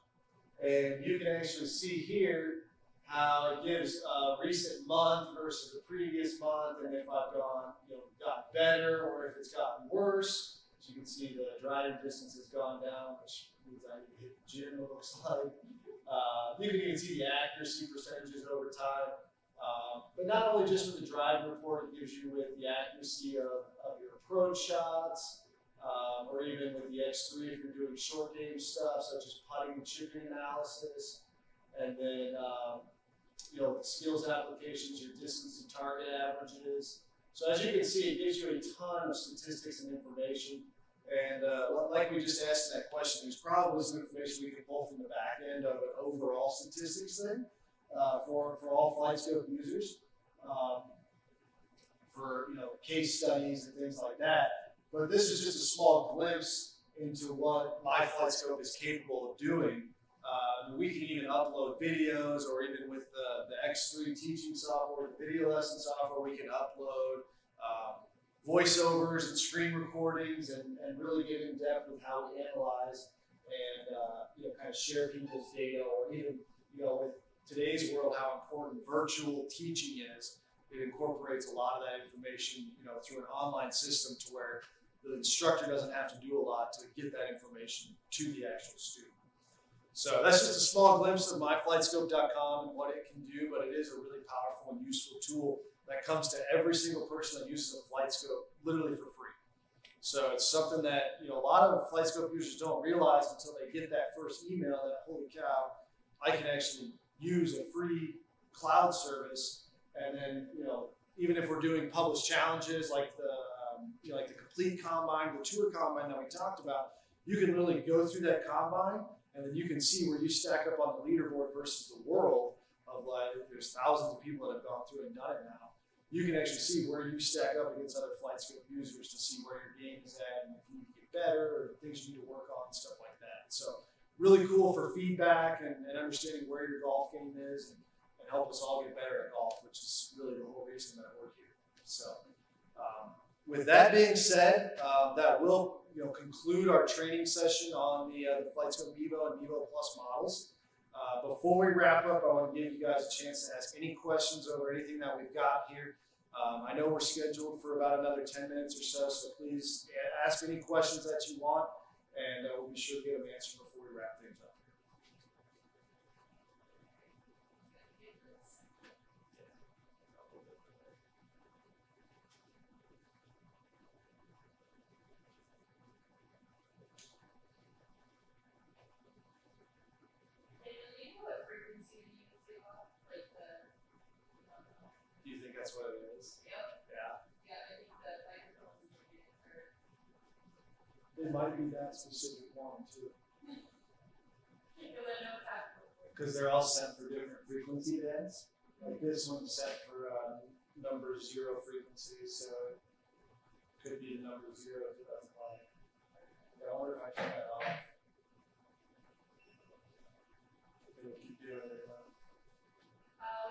And you can actually see here how it gives a recent month versus the previous month, and if I've gotten better or if it's gotten worse. So you can see the driving distance has gone down, which means I need to hit the gym, it looks like. You can even see the accuracy percentages over time. But not only just with the driving report, it gives you with the accuracy of your approach shots, or even with the X3 if you're doing short game stuff such as putting and chipping analysis, and then with the skills applications, your distance and target averages. So as you can see, it gives you a ton of statistics and information. And like we just asked in that question, there's probably some information we can pull from the back end of an overall statistics thing for all FlightScope users, for case studies and things like that. But this is just a small glimpse into what my FlightScope is capable of doing. We can even upload videos, or even with the X3 teaching software, the video lesson software, we can upload voiceovers and screen recordings and really get in depth with how we analyze and kind of share people's data, or even with today's world how important virtual teaching is. It incorporates a lot of that information through an online system to where the instructor doesn't have to do a lot to get that information to the actual student. So that's just a small glimpse of myflightscope.com and what it can do, but it is a really powerful and useful tool that comes to every single person that uses a FlightScope literally for free. So it's something that a lot of FlightScope users don't realize until they get that first email that, holy cow, I can actually use a free cloud service. And then even if we're doing published challenges like the like the complete combine, the tour combine that we talked about, you can really go through that combine. And then you can see where you stack up on the leaderboard versus the world of there's thousands of people that have gone through and done it now. You can actually see where you stack up against other FlightScope users to see where your game is at and if you need to get better or things you need to work on and stuff like that. So really cool for feedback and understanding where your golf game is and help us all get better at golf, which is really the whole reason that we're here. So with that being said, that will conclude our training session on the FlightScope Mevo and Mevo Plus models. Before we wrap up, I want to give you guys a chance to ask any questions over anything that we've got here. I know we're scheduled for about another 10 minutes or so please ask any questions that you want, and we'll be sure to get them answered before we wrap things up. Do you think that's what it is? Yep. Yeah. Yeah, I think the microphone is getting hurt. It might be that specific one too. Because I know it's happened before. Because they're all set for different frequency bands. Like this one's set for number 0 frequencies, so it could be the number 0 to that line. I wonder if I turn that off. It'll keep doing it.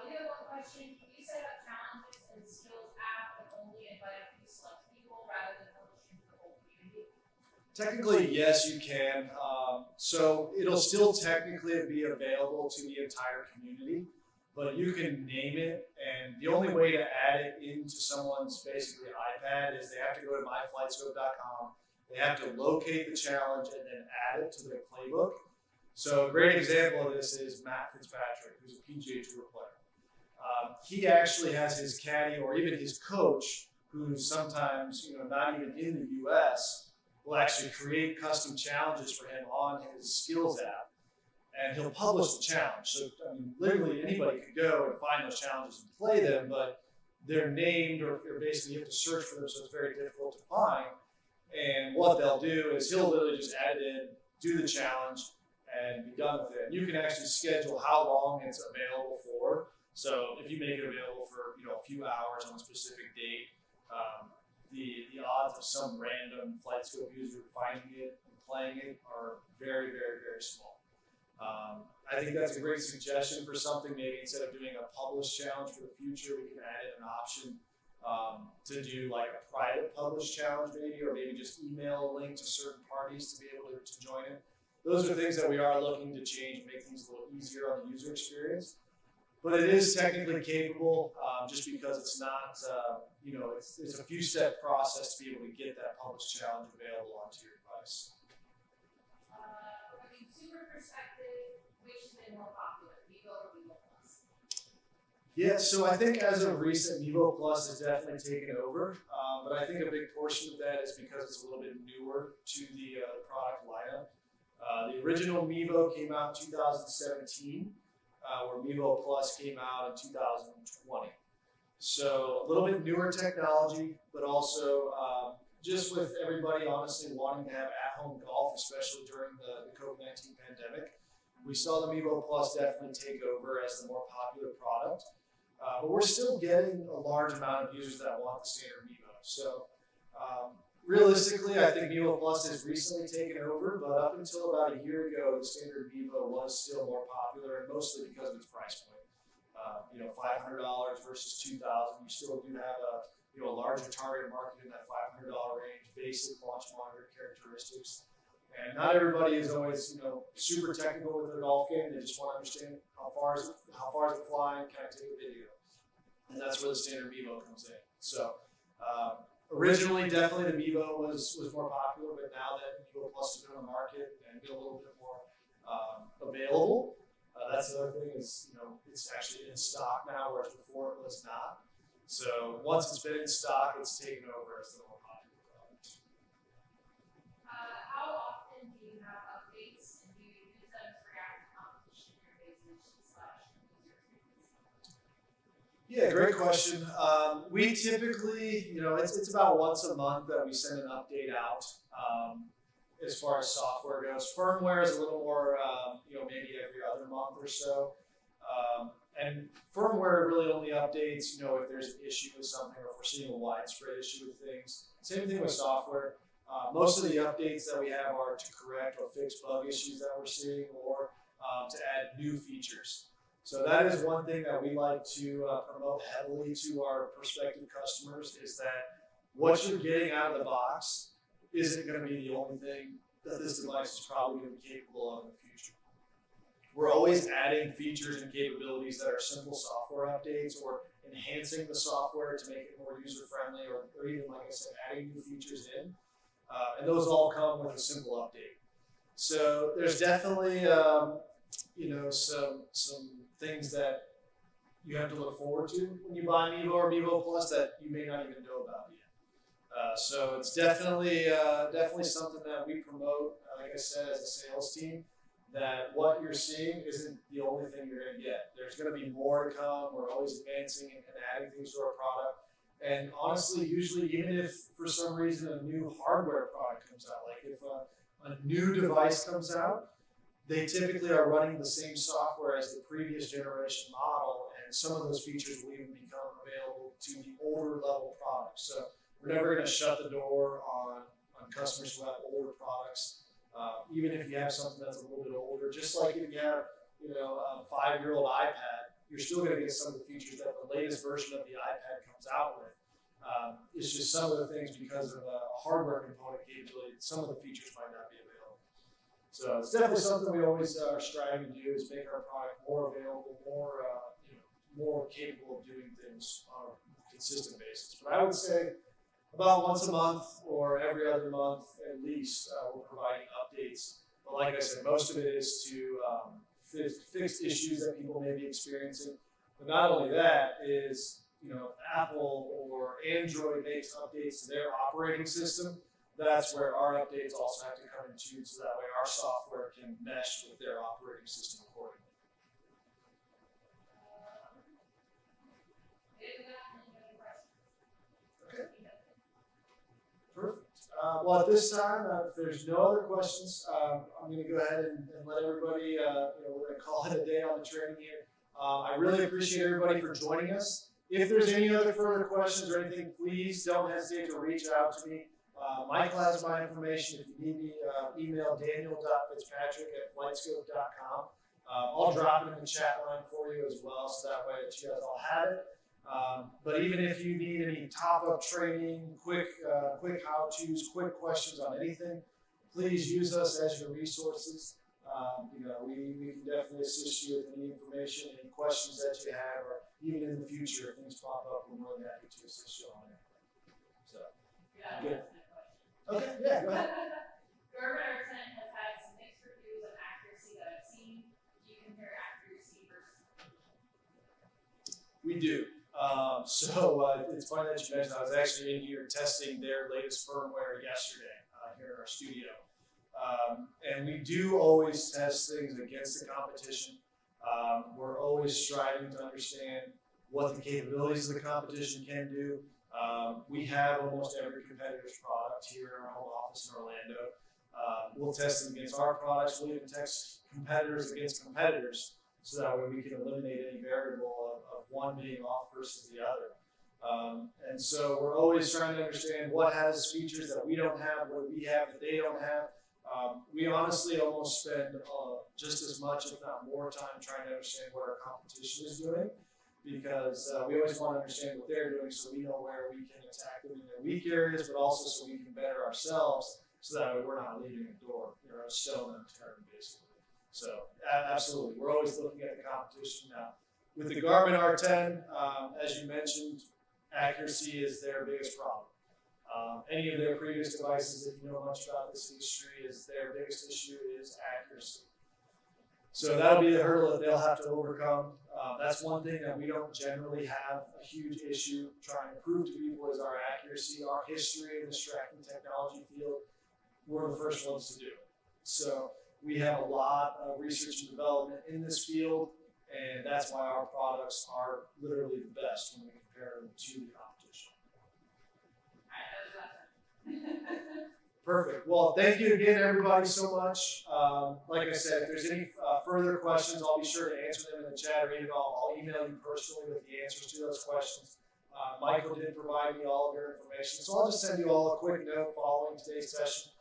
We have one question. Can you set up challenges in the skills app and only invite a few select people rather than publishing to the whole community? Technically, yes, you can. So it'll still technically be available to the entire community, but you can name it, and the only way to add it into someone's basically iPad is they have to go to myflightscope.com. They have to locate the challenge and then add it to their playbook. So a great example of this is Matt Fitzpatrick, who's a PGA Tour player. He actually has his caddy or even his coach, who's sometimes not even in the U.S., will actually create custom challenges for him on his skills app. and he'll publish the challenge. So I mean, literally anybody could go and find those challenges and play them, but they're named or basically you have to search for them, so it's very difficult to find. And what they'll do is he'll literally just add it in, do the challenge, and be done with it. And you can actually schedule how long it's available for. So if you make it available for a few hours on a specific date, the odds of some random FlightScope user finding it and playing it are very, very, very small. I think that's a great suggestion for something. Maybe instead of doing a publish challenge for the future, we can add in an option to do like a private publish challenge maybe, or maybe just email a link to certain parties to be able to join it. Those are things that we are looking to change, make things a little easier on the user experience. But it is technically capable, just because it's not, it's a few-step process to be able to get that publish challenge available onto your device. From a consumer perspective, which has been more popular, Mevo or Mevo Plus? Yeah, so I think as of recent, Mevo Plus has definitely taken over, but I think a big portion of that is because it's a little bit newer to the product lineup. The original Mevo came out in 2017, where Mevo Plus came out in 2020. So a little bit newer technology, but also just with everybody honestly wanting to have at-home golf, especially during the COVID-19 pandemic, we saw the Mevo Plus definitely take over as the more popular product. But we're still getting a large amount of users that want the standard Mevo. So realistically, I think Mevo Plus has recently taken over, but up until about a year ago, the standard Mevo was still more popular, and mostly because of its price point. $500 versus $2,000. You still do have a larger target market in that $500 range, basic launch monitor characteristics. And not everybody is always, super technical with their golf game. They just want to understand how far is it flying, can I take a video? And that's where the standard Mevo comes in. So originally, definitely the Mevo was more popular, but now that Mevo Plus has been on the market and been a little bit more available, that's the other thing is, it's actually in stock now, whereas before it was not. So once it's been in stock, it's taken over as the more popular product. How often do you have updates, and do you use them to react to competition in your business /user experience? Yeah, great question. We typically, it's about once a month that we send an update out. As far as software goes, firmware is a little more, maybe every other month or so. And firmware really only updates, if there's an issue with something or if we're seeing a widespread issue with things. Same thing with software. Most of the updates that we have are to correct or fix bug issues that we're seeing, or to add new features. So that is one thing that we like to promote heavily to our prospective customers, is that what you're getting out of the box isn't going to be the only thing that this device is probably going to be capable of in the future. We're always adding features and capabilities that are simple software updates, or enhancing the software to make it more user-friendly, or even, like I said, adding new features in. And those all come with a simple update. So there's definitely, some things that you have to look forward to when you buy Mevo or Mevo Plus that you may not even know about yet. So it's definitely something that we promote, like I said, as a sales team, that what you're seeing isn't the only thing you're going to get. There's going to be more to come. We're always advancing and adding things to our product. And honestly, usually, even if for some reason a new hardware product comes out, like if a new device comes out, they typically are running the same software as the previous generation model, and some of those features will even become available to the older level products. So we're never going to shut the door on customers who have older products, even if you have something that's a little bit older. Just like if you have, a 5-year-old iPad, you're still going to get some of the features that the latest version of the iPad comes out with. It's just some of the things, because of a hardware component capability, some of the features might not be available. So it's definitely something we always are striving to do, is make our product more available, more capable of doing things on a consistent basis. But I would say about once a month or every other month at least, we're providing updates. But like I said, most of it is to fix issues that people may be experiencing. But not only that, is Apple or Android makes updates to their operating system. That's where our updates also have to come in too, so that way our software can mesh with their operating system accordingly. Okay. Perfect. Well, at this time, if there's no other questions, I'm going to go ahead and let everybody, we're going to call it a day on the training here. I really appreciate everybody for joining us. If there's any other further questions or anything, please don't hesitate to reach out to me. Michael has my information. If you need me, email daniel.fitzpatrick@flightscope.com. I'll drop it in the chat line for you as well, so that way that you guys all have it. But even if you need any top-up training, quick how-tos, quick questions on anything, please use us as your resources. We can definitely assist you with any information, any questions that you have, or even in the future, if things pop up, we're more than happy to assist you on it. So, Yeah, good. that's my question. Okay, yeah, go ahead. Garmin R10 has had some mixed reviews of accuracy that I've seen. Do you compare accuracy versus? We do. It's funny that you mentioned. I was actually in here testing their latest firmware yesterday here in our studio. And we do always test things against the competition. We're always striving to understand what the capabilities of the competition can do. We have almost every competitor's product here in our home office in Orlando. We'll test them against our products. We'll even test competitors against competitors, so that way we can eliminate any variable of one being off versus the other. And so we're always trying to understand what has features that we don't have, what we have that they don't have. We honestly almost spend just as much, if not more, time trying to understand what our competition is doing, because we always want to understand what they're doing so we know where we can attack them in their weak areas, but also so we can better ourselves, so that way we're not leaving a door, a stone unturned, basically. So absolutely, we're always looking at the competition now. With the Garmin R10, as you mentioned, accuracy is their biggest problem. Any of their previous devices, if you know much about this industry, is their biggest issue is accuracy. So that'll be the hurdle that they'll have to overcome. That's one thing that we don't generally have a huge issue trying to prove to people is our accuracy, our history in the tracking technology field. We're the first ones to do it. So we have a lot of research and development in this field, and that's why our products are literally the best when we compare them to the competition. Perfect. Well, thank you again, everybody, so much. Like I said, if there's any further questions, I'll be sure to answer them in the chat, or even I'll email you personally with the answers to those questions. Michael did provide me all of your information, so I'll just send you all a quick note following today's session.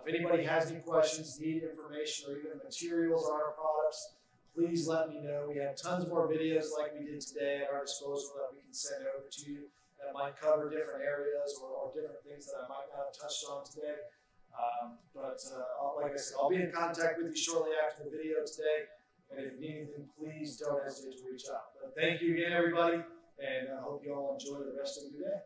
If anybody has any questions, need information, or even materials on our products, please let me know. We have tons more videos like we did today at our disposal that we can send over to you that might cover different areas or different things that I might not have touched on today. Like I said, I'll be in contact with you shortly after the video today. And if you need anything, please don't hesitate to reach out. But thank you again, everybody, and I hope you all enjoy the rest of your day.